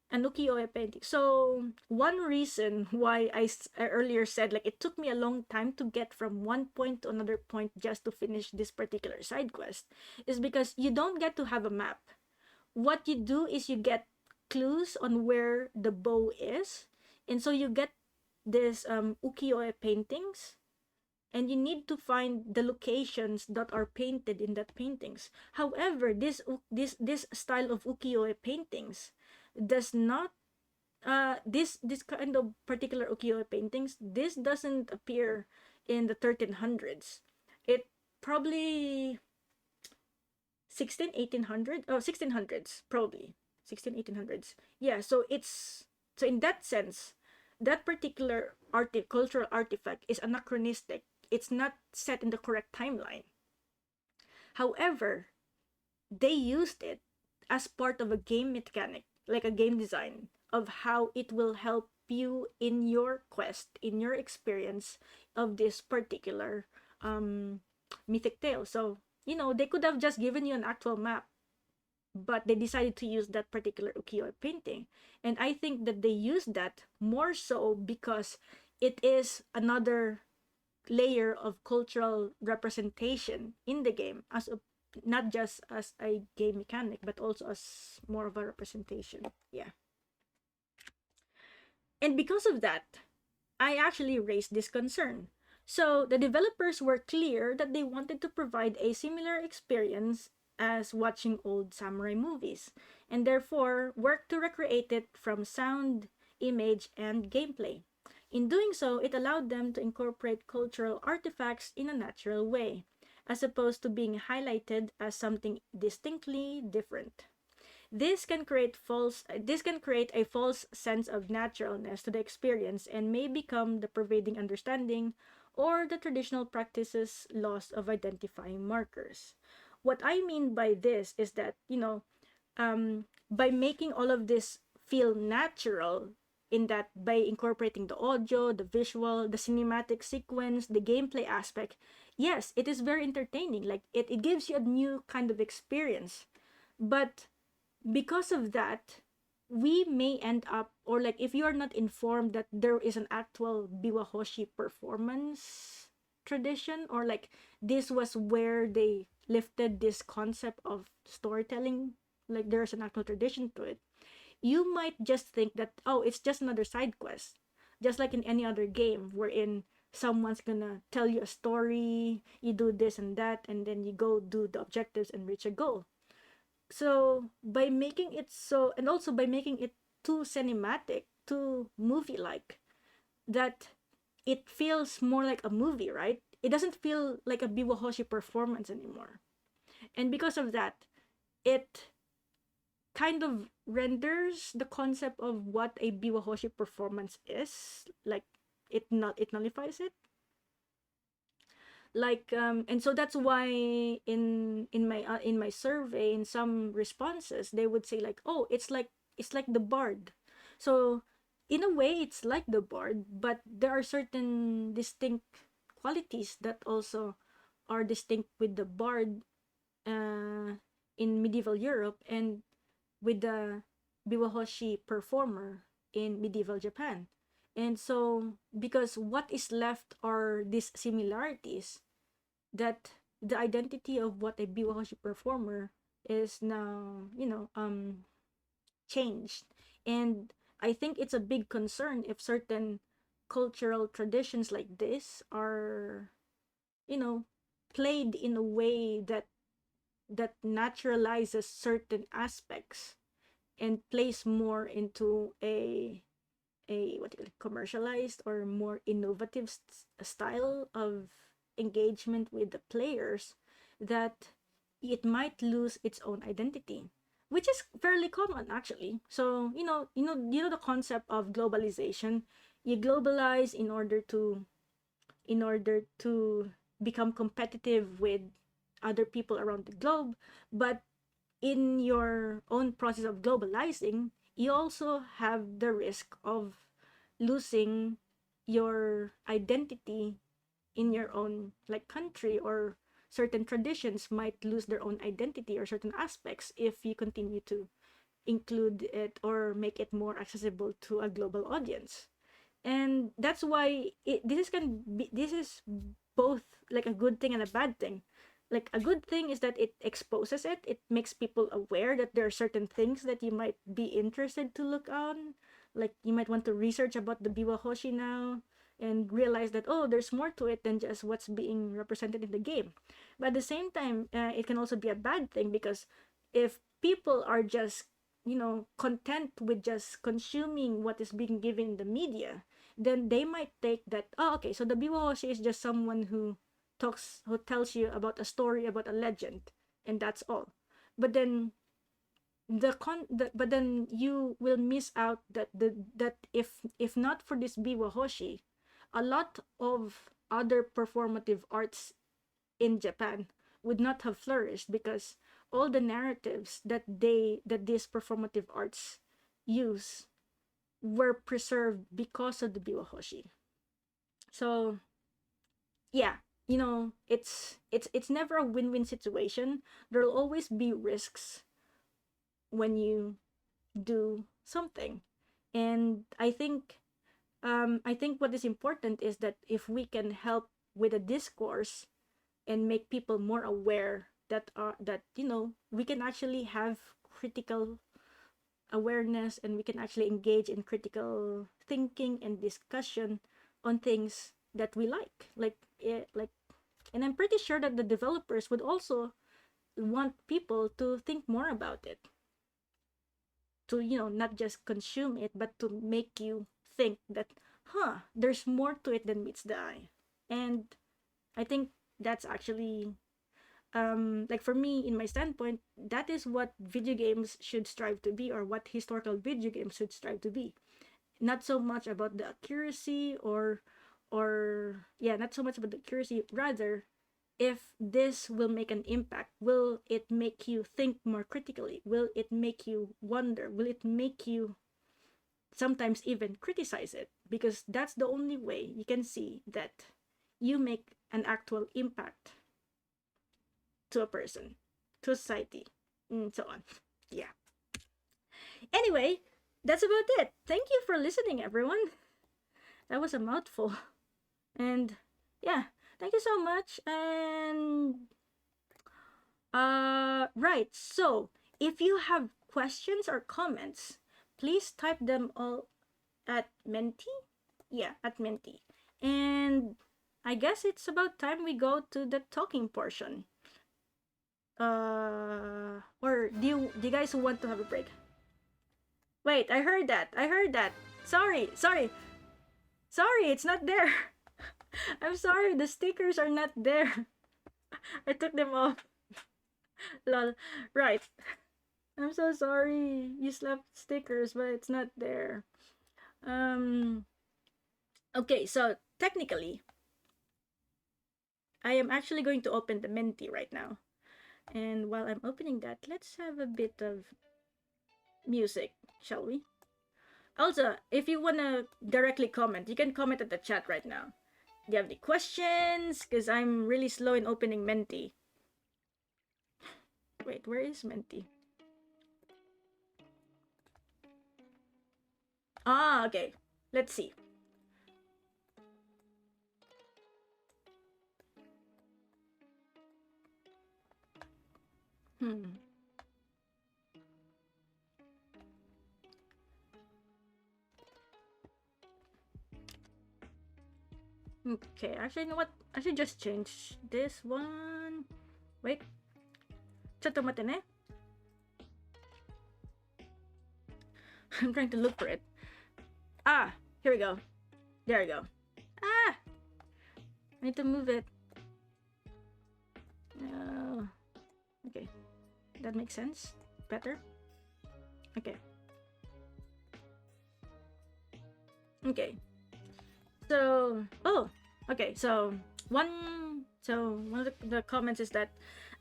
An ukiyo-e painting. So one reason why I earlier said like it took me a long time to get from one point to another point just to finish this particular side quest is because you don't get to have a map. What you do is you get clues on where the bow is, and so you get this ukiyo-e paintings, and you need to find the locations that are painted in that paintings. However, this style of ukiyo-e paintings does not this kind of particular ukiyo-e paintings, this doesn't appear in the 1300s. It probably 16 1800, oh 1600s probably, 16 1800s. Yeah, so it's, so in that sense, that particular cultural artifact is anachronistic. It's not set in the correct timeline. However, they used it as part of a game mechanic, like a game design of how it will help you in your quest, in your experience of this particular mythic tale. So, they could have just given you an actual map, but they decided to use that particular ukiyo-e painting. And I think that they used that more so because it is another layer of cultural representation in the game, as a, not just as a game mechanic but also as more of a representation. Yeah. And because of that, I actually raised this concern. So the developers were clear that they wanted to provide a similar experience as watching old samurai movies, and therefore worked to recreate it from sound, image, and gameplay. In doing so, it allowed them to incorporate cultural artifacts in a natural way, as opposed to being highlighted as something distinctly different. This can create a false sense of naturalness to the experience and may become the pervading understanding or the traditional practices loss of identifying markers. What I mean by this is that, by making all of this feel natural, in that by incorporating the audio, the visual, the cinematic sequence, the gameplay aspect, yes, it is very entertaining. Like it gives you a new kind of experience. But because of that, we may end up, or like if you are not informed that there is an actual biwahoshi performance tradition, or like this was where they lifted this concept of storytelling, like there's an actual tradition to it, you might just think that, oh, it's just another side quest, just like in any other game wherein someone's gonna tell you a story, you do this and that, and then you go do the objectives and reach a goal. So by making it so, and also by making it too cinematic, too movie like, that it feels more like a movie, right? It doesn't feel like a biwahoshi performance anymore. And because of that, it kind of renders the concept of what a biwahoshi performance is, like it nullifies it. Like and so that's why in my survey, in some responses they would say like, oh, it's like the bard. So in a way it's like the bard, but there are certain distinct qualities that also are distinct with the bard uh, in medieval Europe, and with the biwahoshi performer in medieval Japan. And so because what is left are these similarities, that the identity of what a biwahoshi performer is now, changed. And I think it's a big concern if certain cultural traditions like this are, you know, played in a way that naturalizes certain aspects and plays more into a what do you call it, commercialized or more innovative style of engagement with the players, that it might lose its own identity, which is fairly common actually. So the concept of globalization. You globalize in order to become competitive with other people around the globe, but in your own process of globalizing, you also have the risk of losing your identity in your own like country, or certain traditions might lose their own identity or certain aspects if you continue to include it or make it more accessible to a global audience. And that's why this is both like a good thing and a bad thing. Like a good thing is that it exposes it makes people aware that there are certain things that you might be interested to look on. Like you might want to research about the biwa hoshi now and realize that, oh, there's more to it than just what's being represented in the game. But at the same time, it can also be a bad thing, because if people are just content with just consuming what is being given in the media, then they might take that, oh, okay, so the biwahoshi is just someone who tells you about a story about a legend, and that's all. But then but then you will miss out that if not for this biwahoshi, a lot of other performative arts in Japan would not have flourished, because all the narratives that these performative arts use were preserved because of the biwahoshi. So yeah, it's never a win-win situation. There'll always be risks when you do something. And I think what is important is that if we can help with a discourse and make people more aware that we can actually have critical awareness, and we can actually engage in critical thinking and discussion on things that we like, and I'm pretty sure that the developers would also want people to think more about it, to not just consume it, but to make you think that, there's more to it than meets the eye. And I think that's actually, like for me, in my standpoint, that is what video games should strive to be, or what historical video games should strive to be. Not so much about the accuracy, or yeah, not so much about the accuracy, rather, if this will make an impact, will it make you think more critically, will it make you wonder, will it make you sometimes even criticize it, because that's the only way you can see that you make an actual impact to a person, to society, and so on. Yeah. Anyway, that's about it. Thank you for listening, everyone. That was a mouthful. And yeah, thank you so much. And right. So, if you have questions or comments, please type them all at Menti. Yeah, at Menti. And I guess it's about time we go to the talking portion. Or do you guys want to have a break? Wait, I heard that. I heard that. Sorry. Sorry, it's not there. I'm sorry, the stickers are not there. I took them off. Lol. Right. I'm so sorry. You slept stickers, but it's not there. Um okay, so technically I am actually going to open the Menti right now. And while I'm opening that, let's have a bit of music, shall we? Also, if you want to directly comment, you can comment at the chat right now. Do you have any questions? Because I'm really slow in opening Menti. Wait, where is Menti? Ah, okay. Let's see. Hmm. Okay, actually, you know what? I should just change this one. Wait. Chatto matene. I'm trying to look for it. Ah, here we go. There we go. Ah! I need to move it. Okay. That makes sense. Better. Okay. Okay. So, okay. One of the comments is that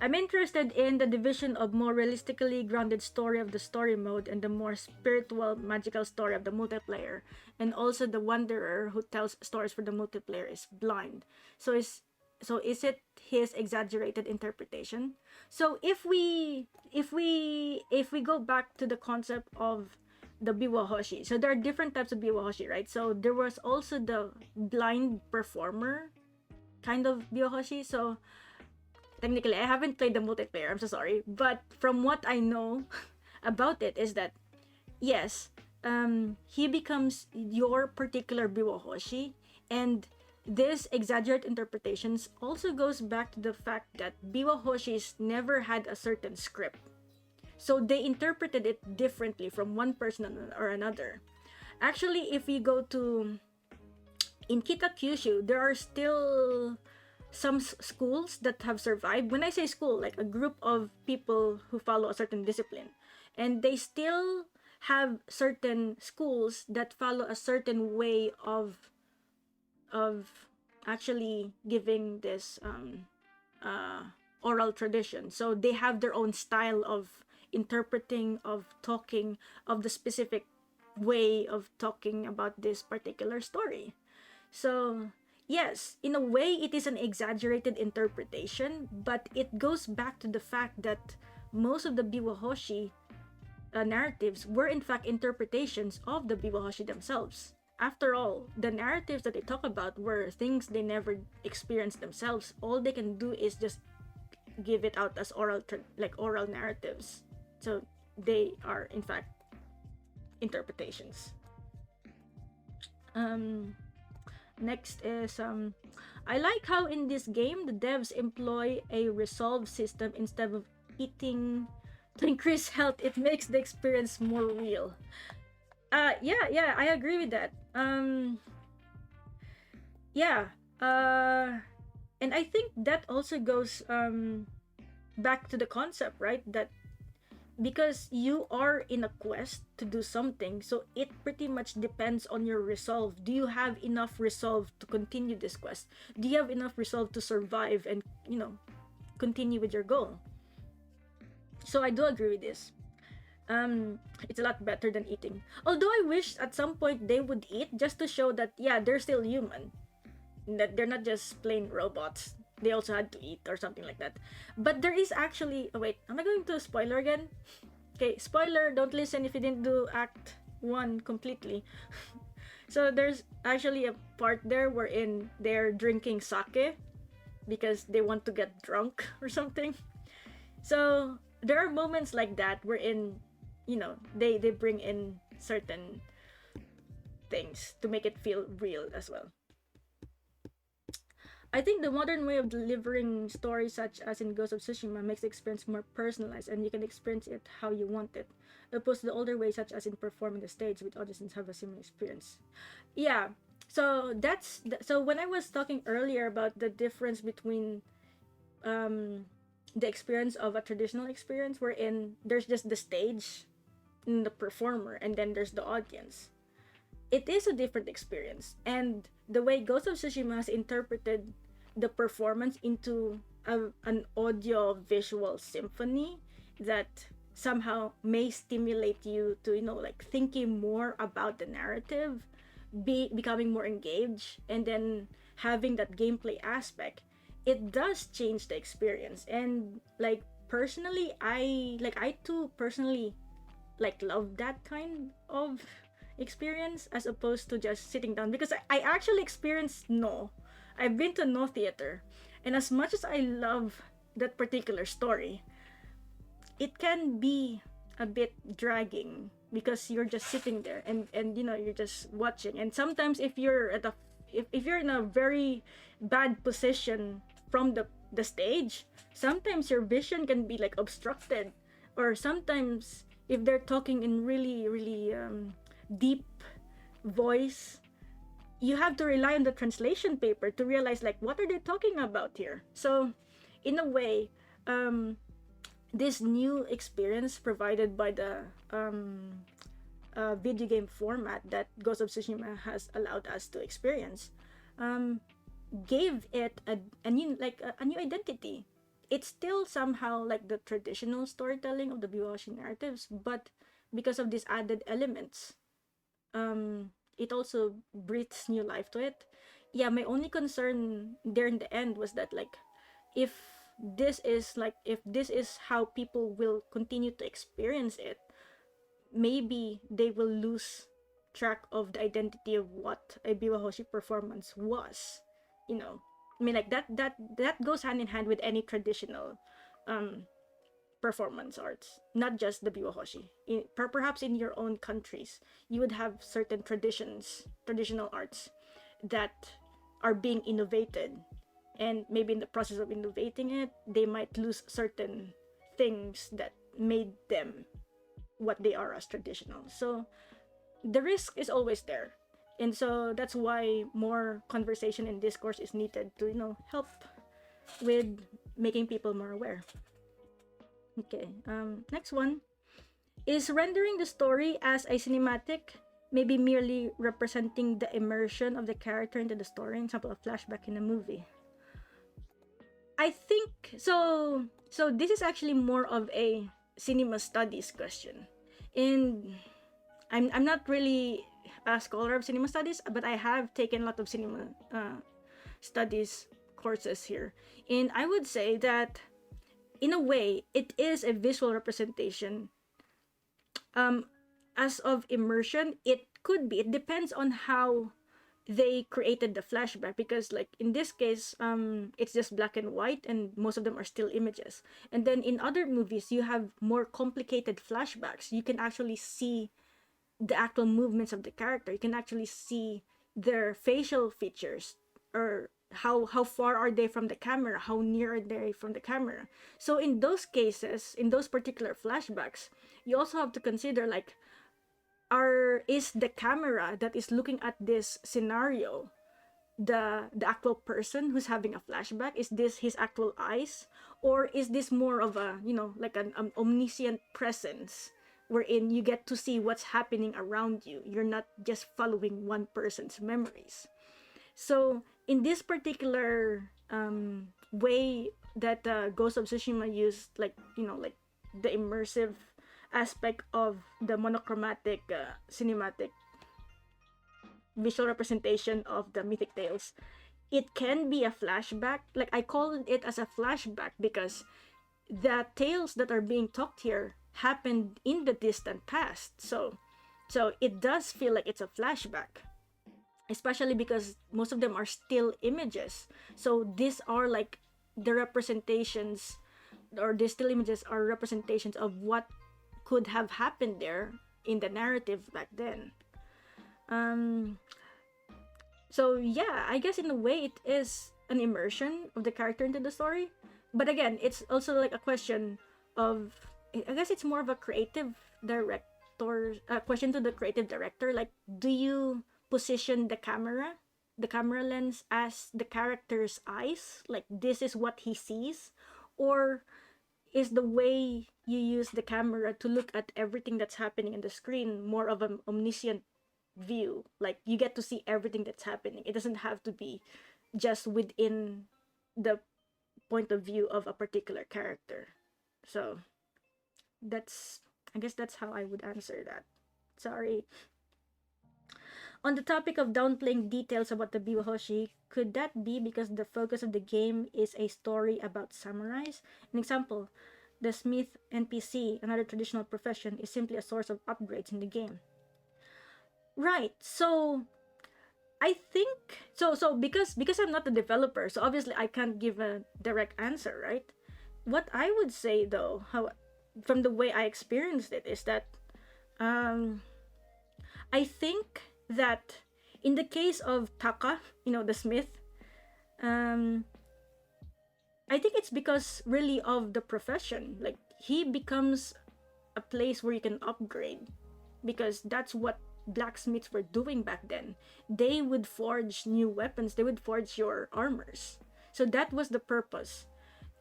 I'm interested in the division of more realistically grounded story of the story mode and the more spiritual magical story of the multiplayer, and also the wanderer who tells stories for the multiplayer is blind. So is it his exaggerated interpretation? So if we go back to the concept of the biwahoshi, so there are different types of biwahoshi, right? So there was also the blind performer kind of biwahoshi. So technically I haven't played the multiplayer, I'm so sorry, but from what I know about it is that yes, he becomes your particular biwahoshi, and this exaggerated interpretations also goes back to the fact that biwahoshis never had a certain script, so they interpreted it differently from one person or another. Actually, if we go to in Kitakyushu, there are still some schools that have survived. When I say school, like a group of people who follow a certain discipline, and they still have certain schools that follow a certain way of actually giving this oral tradition. So they have their own style of interpreting, of talking, of the specific way of talking about this particular story. So yes, in a way it is an exaggerated interpretation, but it goes back to the fact that most of the biwahoshi narratives were in fact interpretations of the biwahoshi themselves. After all, the narratives that they talk about were things they never experienced themselves. All they can do is just give it out as oral narratives. So they are in fact interpretations. Next is I like how in this game the devs employ a resolve system instead of eating to increase health. It makes the experience more real. Yeah, I agree with that. Yeah. And I think that also goes back to the concept, right? That because you are in a quest to do something, so it pretty much depends on your resolve. Do you have enough resolve to continue this quest? Do you have enough resolve to survive and continue with your goal? So I do agree with this. It's a lot better than eating, although I wish at some point they would eat just to show that yeah, they're still human, that they're not just plain robots. They also had to eat or something like that. But there is actually, oh wait, am I going to spoiler again? Okay, spoiler, don't listen if you didn't do act 1 completely. So there's actually a part there wherein they're drinking sake because they want to get drunk or something. So there are moments like that wherein they bring in certain things to make it feel real as well. I think the modern way of delivering stories, such as in Ghost of Tsushima, makes the experience more personalized, and you can experience it how you want it, opposed to the older way, such as in performing the stage, with audiences have a similar experience. Yeah. So so when I was talking earlier about the difference between the experience of a traditional experience, wherein there's just the stage and the performer, and then there's the audience. It is a different experience, and the way Ghost of Tsushima has interpreted the performance into an audio visual symphony that somehow may stimulate you to like thinking more about the narrative, becoming more engaged, and then having that gameplay aspect. It does change the experience, and like personally, I too personally love that kind of experience as opposed to just sitting down, because I actually experienced no. I've been to no theater, and as much as I love that particular story, it can be a bit dragging because you're just sitting there and you're just watching. And sometimes if if you're in a very bad position from the stage, sometimes your vision can be like obstructed, or sometimes if they're talking in really really deep voice, you have to rely on the translation paper to realize like what are they talking about here. So in a way, um, this new experience provided by the video game format that Ghost of Tsushima has allowed us to experience, um, gave it a new like a new identity. It's still somehow like the traditional storytelling of the Biwashi narratives, but because of these added elements, it also breathes new life to it. Yeah, my only concern there in the end was that like if if this is how people will continue to experience it, maybe they will lose track of the identity of what a Biwahoshi performance was. You know, I mean, like that goes hand in hand with any traditional um, performance arts, not just the Biwahoshi. Perhaps in your own countries, you would have certain traditional arts that are being innovated, and maybe in the process of innovating it, they might lose certain things that made them what they are as traditional. So the risk is always there. And so that's why more conversation and discourse is needed to, help with making people more aware. Okay, next one. Is rendering the story as a cinematic, maybe merely representing the immersion of the character into the story, example, a flashback in a movie? I think so. So this is actually more of a cinema studies question, and I'm not really a scholar of cinema studies, but I have taken a lot of cinema studies courses here, and I would say that in a way it is a visual representation. Um, as of immersion, it could be. It depends on how they created the flashback, because like in this case it's just black and white and most of them are still images, and then in other movies you have more complicated flashbacks. You can actually see the actual movements of the character. You can actually see their facial features, or how far are they from the camera, how near are they from the camera. So in those cases, in those particular flashbacks, you also have to consider like, is the camera that is looking at this scenario the actual person who's having a flashback? Is this his actual eyes, or is this more of a, like an omniscient presence wherein you get to see what's happening around you? You're not just following one person's memories. So in this particular way that Ghost of Tsushima used, like, like the immersive aspect of the monochromatic cinematic visual representation of the Mythic Tales, it can be a flashback. Like, I call it as a flashback because the tales that are being talked here happened in the distant past. So it does feel like it's a flashback, especially because most of them are still images. So these are like the representations, or the still images are representations of what could have happened there in the narrative back then. So yeah, I guess in a way it is an immersion of the character into the story. But again, it's also like a question of, I guess it's more of a creative director, question to the creative director. Like, do you position the camera lens as the character's eyes? Like, this is what he sees? Or is the way you use the camera to look at everything that's happening in the screen more of an omniscient view? Like, you get to see everything that's happening. It doesn't have to be just within the point of view of a particular character. So that's, I guess that's how I would answer that. Sorry. On the topic of downplaying details about the Biwahoshi, could that be because the focus of the game is a story about samurais? An example, the smith NPC, another traditional profession, is simply a source of upgrades in the game. Right. So I think so because I'm not the developer, so obviously I can't give a direct answer, right? What I would say though, how from the way I experienced it, is that I think that in the case of Taka, the smith, um, I think it's because really of the profession. Like he becomes a place where you can upgrade, because that's what blacksmiths were doing back then. They would forge new weapons, they would forge your armors. So that was the purpose.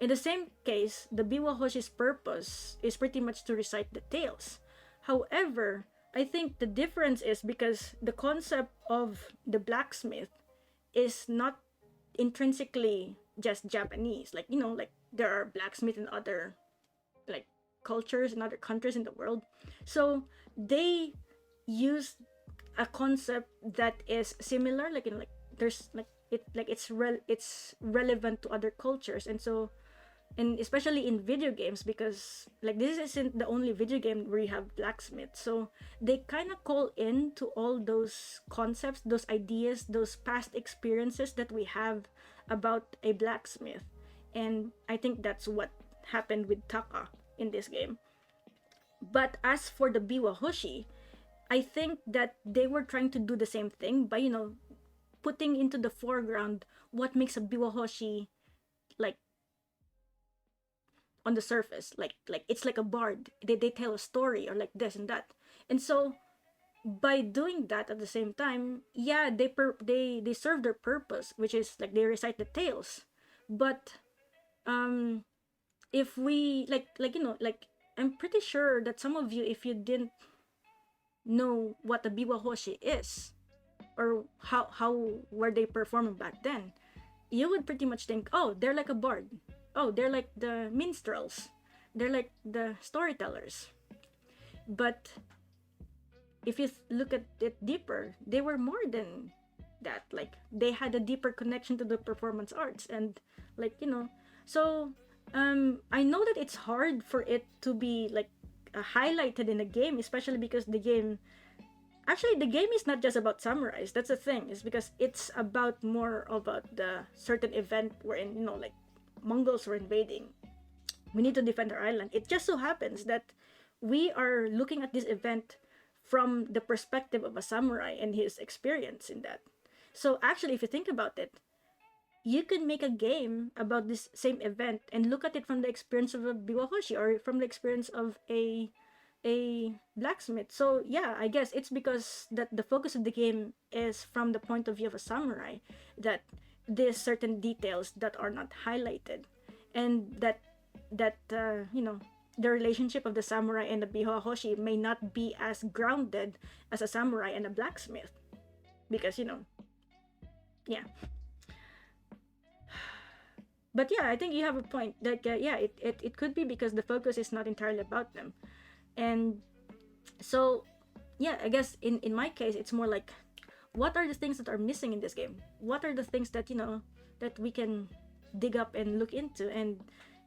In the same case, the Biwahoshi's purpose is pretty much to recite the tales. However, I think the difference is because the concept of the blacksmith is not intrinsically just Japanese. Like, like there are blacksmiths in other like cultures in other countries in the world. So they use a concept that is similar, like like there's like it's relevant to other cultures. And so, and especially in video games, because like this isn't the only video game where you have blacksmiths, so they kind of call in to all those concepts, those ideas, those past experiences that we have about a blacksmith. And I think that's what happened with Taka in this game. But as for the Biwahoshi, I think that they were trying to do the same thing by, putting into the foreground what makes a Biwahoshi like on the surface. Like it's like a bard. They tell a story or like this and that. And so by doing that at the same time, yeah, they serve their purpose, which is like they recite the tales. But if we like I'm pretty sure that some of you, if you didn't know what a biwahoshi is, or how were they performing back then, you would pretty much think, oh, they're like a bard, oh, they're like the minstrels, they're like the storytellers. But if you look at it deeper, they were more than that. Like they had a deeper connection to the performance arts. And like, so I know that it's hard for it to be like highlighted in a game, especially because the game is not just about samurais. That's the thing, is because it's about more about the certain event wherein, like Mongols were invading, we need to defend our island. It just so happens that we are looking at this event from the perspective of a samurai and his experience in that. So actually, if you think about it, you can make a game about this same event and look at it from the experience of a biwahoshi, or from the experience of a blacksmith. So yeah, I guess it's because that the focus of the game is from the point of view of a samurai, that there's certain details that are not highlighted, and that the relationship of the samurai and the biwahoshi may not be as grounded as a samurai and a blacksmith, because yeah. But yeah, I think you have a point. Like yeah, it could be because the focus is not entirely about them. And so yeah, I guess in my case, it's more like, what are the things that are missing in this game? What are the things that that we can dig up and look into? And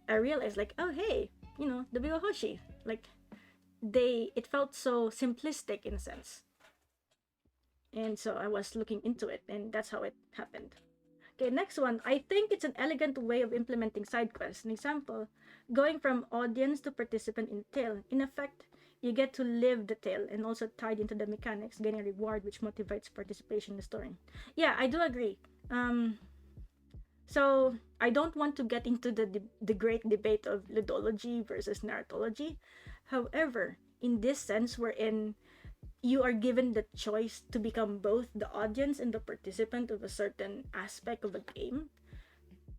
I realized, like, oh hey, the biwahoshi, like it felt so simplistic in a sense. And so I was looking into it, and that's how it happened. Okay, next one. I think it's an elegant way of implementing side quests. An example, going from audience to participant in the tale. In effect, you get to live the tale, and also tied into the mechanics, getting a reward which motivates participation in the story. Yeah, I do agree. So I don't want to get into the great debate of ludology versus narratology. However, in this sense, wherein you are given the choice to become both the audience and the participant of a certain aspect of a game,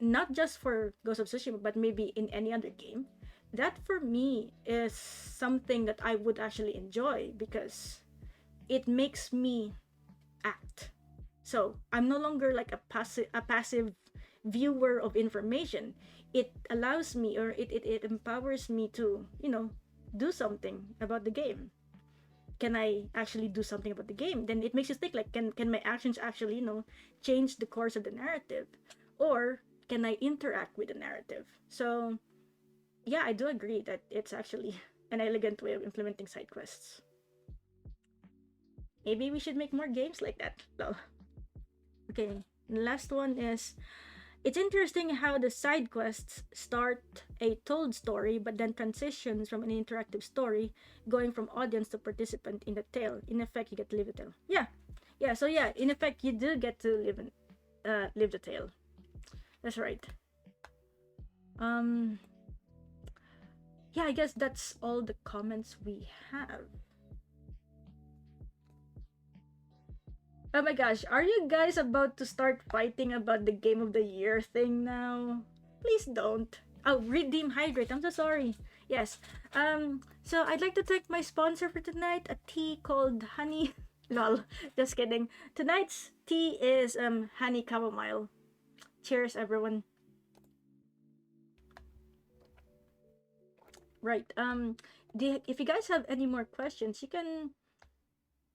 not just for Ghost of Tsushima, but maybe in any other game, that for me is something that I would actually enjoy, because it makes me act. So I'm no longer like a passive viewer of information. It allows me, or it empowers me to do something about the game. Can I actually do something about the game? Then it makes you think, like, can my actions actually change the course of the narrative, or can I interact with the narrative? So yeah, I do agree that it's actually an elegant way of implementing side quests. Maybe we should make more games like that. Well, okay, the last one is, it's interesting how the side quests start a told story but then transitions from an interactive story, going from audience to participant in the tale. In effect, you get to live the tale. Yeah, Yeah, so yeah, in effect, you do get to live the tale. That's right. Um, yeah, I guess that's all the comments we have. Oh my gosh, are you guys about to start fighting about the game of the year thing now? Please don't. Oh, redeem hydrate. I'm so sorry. Yes. So I'd like to thank my sponsor for tonight, a tea called Honey. Lol. Just kidding. Tonight's tea is honey chamomile. Cheers, everyone. Right. If you guys have any more questions, you can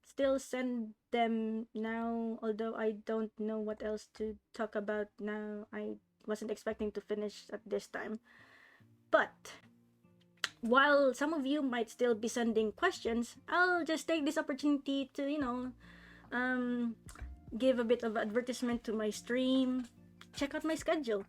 still send them now, although I don't know what else to talk about now. I wasn't expecting to finish at this time. But while some of you might still be sending questions, I'll just take this opportunity to, um, give a bit of advertisement to my stream. Check out my schedule.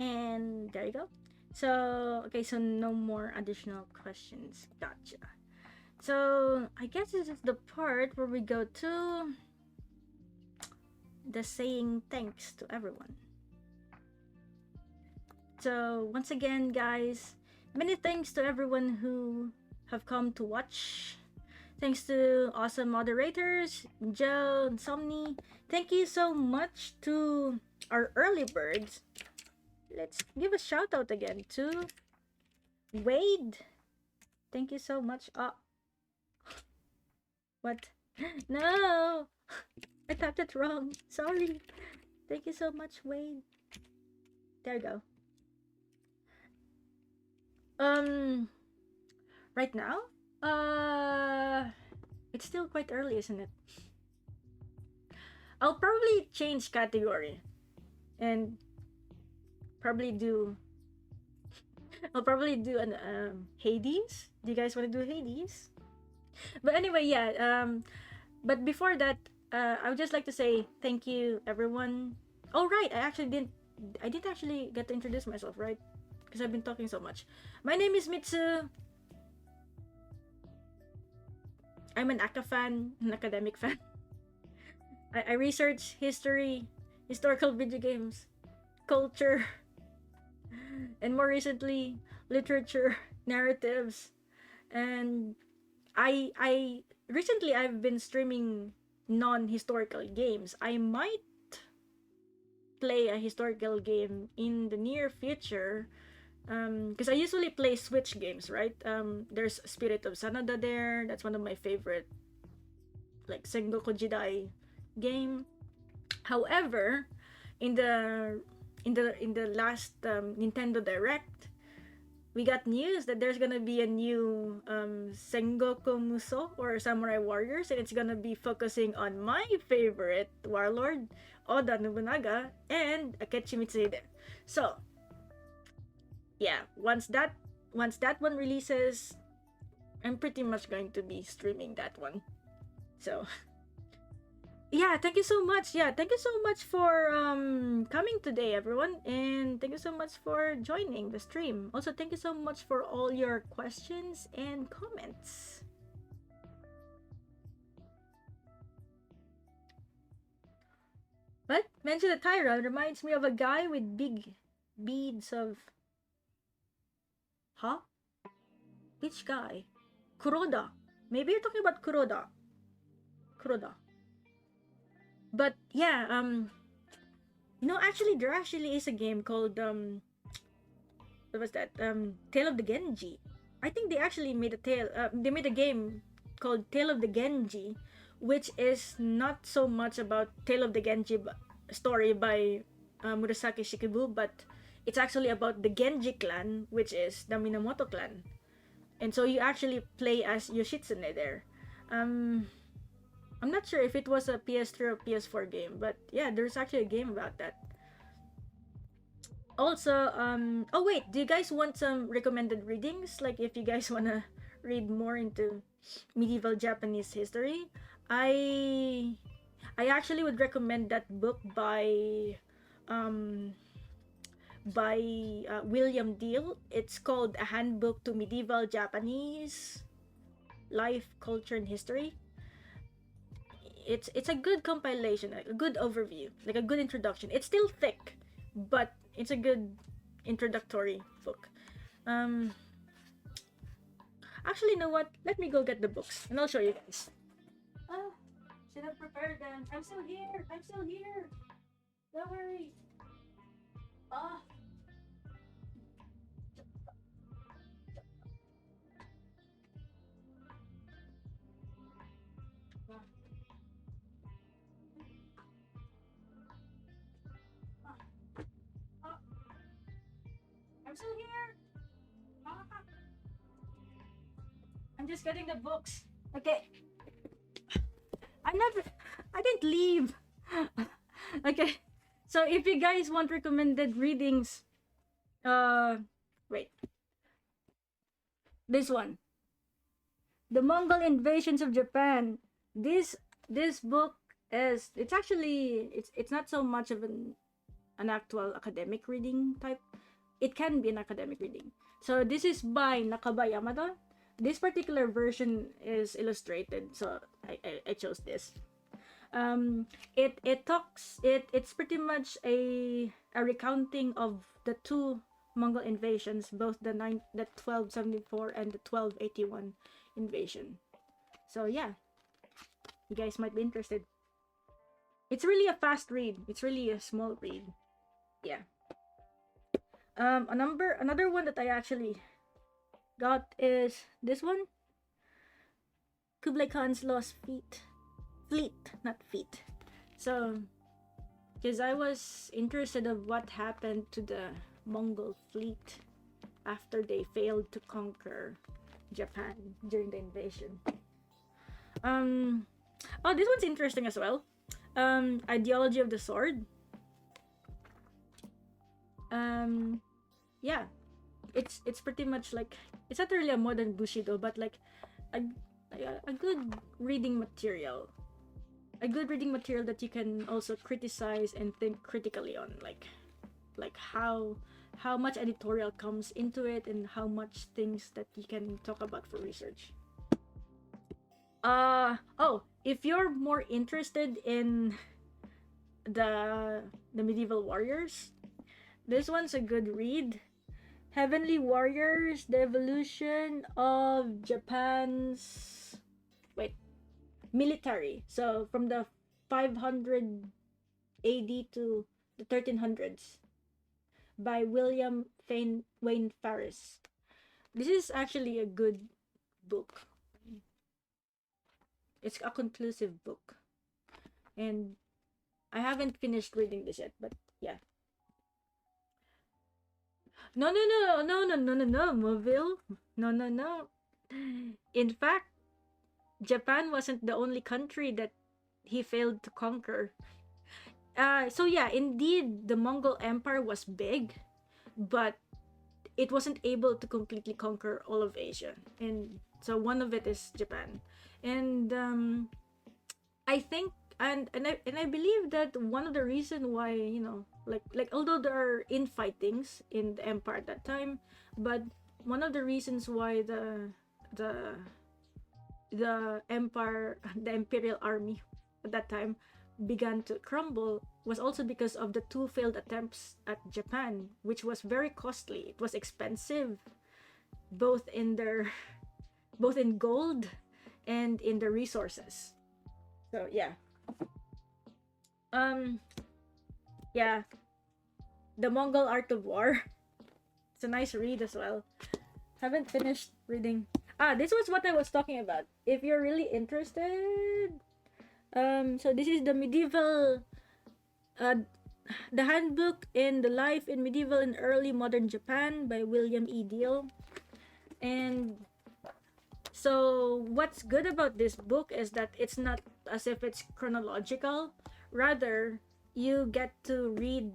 And there you go. So, okay, so no more additional questions. Gotcha. So, I guess this is the part where we go to the saying thanks to everyone. So, once again, guys, many thanks to everyone who have come to watch. Thanks to awesome moderators, Joe and Somni. Thank you so much to our early birds. Let's give a shout out again to Wade. Thank you so much. What? No! I tapped it wrong. Sorry. Thank you so much, Wade. There you go. Right now? It's still quite early, isn't it? I'll probably change category and probably do. I'll probably do an Hades. Do you guys want to do Hades? But anyway, yeah. But before that, I would just like to say thank you, everyone. Oh right, I didn't actually get to introduce myself, right? Because I've been talking so much. My name is Mitsu. I'm an ACA fan, an academic fan. I research history, historical video games, culture, and more recently, literature, narratives, and I recently I've been streaming non-historical games. I might play a historical game in the near future, because I usually play Switch games, right? There's Spirit of Sanada there. That's one of my favorite, like Sengoku Jidai game. However, in the last Nintendo Direct, we got news that there's gonna be a new Sengoku Muso or Samurai Warriors, and it's gonna be focusing on my favorite warlord, Oda Nobunaga, and Akechi Mitsuhide. So, yeah, once that one releases, I'm pretty much going to be streaming that one. So, yeah, thank you so much. Yeah, thank you so much for coming today, everyone, and thank you so much for joining the stream. Also, thank you so much for all your questions and comments. But mention the Tyra reminds me of a guy with big beads of. Huh? Which guy? Kuroda. Maybe you're talking about Kuroda. Kuroda. But yeah, actually, there actually is a game called what was that? Tale of the Genji. I think they actually made a tale. They made a game called Tale of the Genji, which is not so much about Tale of the Genji story by Murasaki Shikibu, but it's actually about the Genji clan, which is the Minamoto clan, and so you actually play as Yoshitsune there. Um, I'm not sure if it was a PS3 or PS4 game, but yeah, there's actually a game about that. Also, oh wait, do you guys want some recommended readings? Like if you guys wanna read more into medieval Japanese history, I I actually would recommend that book um by William Deal. It's called A Handbook to Medieval Japanese Life, Culture, and History. It's a good compilation, like a good overview, like a good introduction. It's still thick, but it's a good introductory book. Um, Actually, you know what? Let me go get the books, and I'll show you guys. Ah, should have prepared them. I'm still here. I'm still here. Don't worry. Ah, ah, ah, ah. I'm still here. Ah, I'm just getting the books. Okay. I didn't leave. Okay. So if you guys want recommended readings, uh, wait, this one, The Mongol Invasions of Japan. This book is it's not so much of an actual academic reading type. It can be an academic reading. So this is by Nakaba Yamada. This particular version is illustrated, so I chose this. It's pretty much a recounting of the two Mongol invasions, both the 1274 and the 1281 invasion. So yeah, you guys might be interested. It's really a fast read. It's really a small read. Yeah. Another one that I actually got is this one, Kublai Khan's Lost Fleet, not feet. So, because I was interested of what happened to the Mongol fleet after they failed to conquer Japan during the invasion. Um, oh, this one's interesting as well. Ideology of the Sword. Yeah, it's pretty much like, it's not really a modern Bushido, but like a a good reading material. A good reading material that you can also criticize and think critically on, like how much editorial comes into it and how much things that you can talk about for research. Oh, if you're more interested in the medieval warriors, this one's a good read. Heavenly Warriors: The Evolution of Japan's, wait, military. So from the 500 AD to the 1300s by William Wayne Farris. This is actually a good book. It's a conclusive book. And I haven't finished reading this yet, but yeah. No, Mobile. No. In fact, Japan wasn't the only country that he failed to conquer. So yeah, indeed, the Mongol Empire was big, but it wasn't able to completely conquer all of Asia, and so one of it is Japan. And I think, and I believe that one of the reason why, like although there are infightings in the empire at that time, but one of the reasons why the the empire the imperial army at that time began to crumble was also because of the two failed attempts at Japan, which was very costly. It was expensive, both in their both in gold and in the resources. So yeah. Um, yeah, The Mongol Art of War. It's a nice read as well. Haven't finished reading. This was what I was talking about. If you're really interested, so this is the medieval, uh, the handbook in the life in medieval and early modern Japan by William E. Deal. And so what's good about this book is that it's not as if it's chronological. Rather, you get to read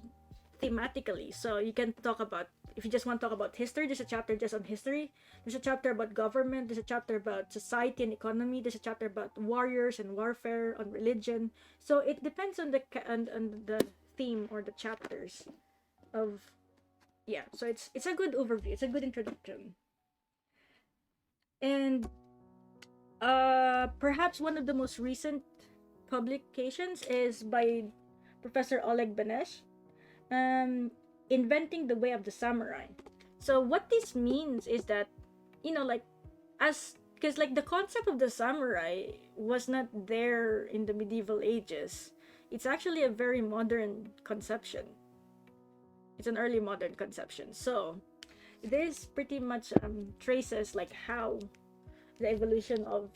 thematically. So you can talk about, if you just want to talk about history, there's a chapter just on history. There's a chapter about government. There's a chapter about society and economy. There's a chapter about warriors and warfare, on religion. So it depends on on the theme or the chapters of, yeah. So it's a good overview. It's a good introduction. And perhaps one of the most recent publications is by Professor Oleg Benesh, um, Inventing the Way of the Samurai. So what this means is that, like, as because like the concept of the samurai was not there in the medieval ages. It's actually a very modern conception. It's an early modern conception. So this pretty much traces like how the evolution of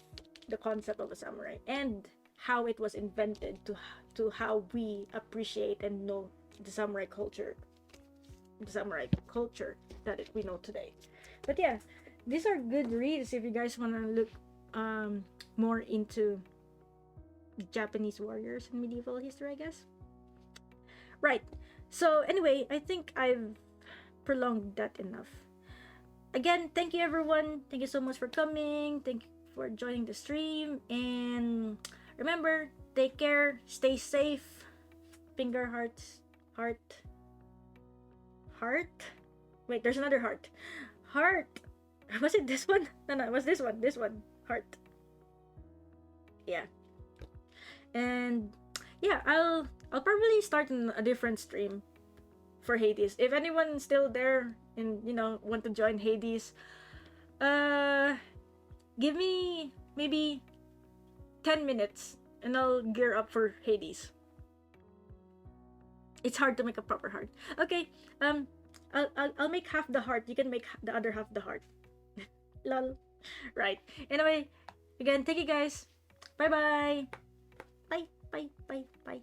the concept of a samurai and how it was invented to how we appreciate and know the samurai culture that we know today. But yeah, these are good reads if you guys want to look more into Japanese warriors in medieval history, I guess. Right. So anyway, I think I've prolonged that enough. Again, thank you everyone. Thank you so much for coming. Thank you for joining the stream. And remember, take care, stay safe. Finger hearts, heart, heart. Wait, there's another heart. Heart. Was it this one? No, it was this one. This one. Heart. Yeah. And yeah, I'll probably start in a different stream for Hades. If anyone's still there and want to join Hades, give me maybe 10 minutes and I'll gear up for Hades. It's hard to make a proper heart. Okay, I'll make half the heart. You can make the other half the heart. Lol. Right. Anyway, again, thank you guys. Bye bye. Bye bye bye bye.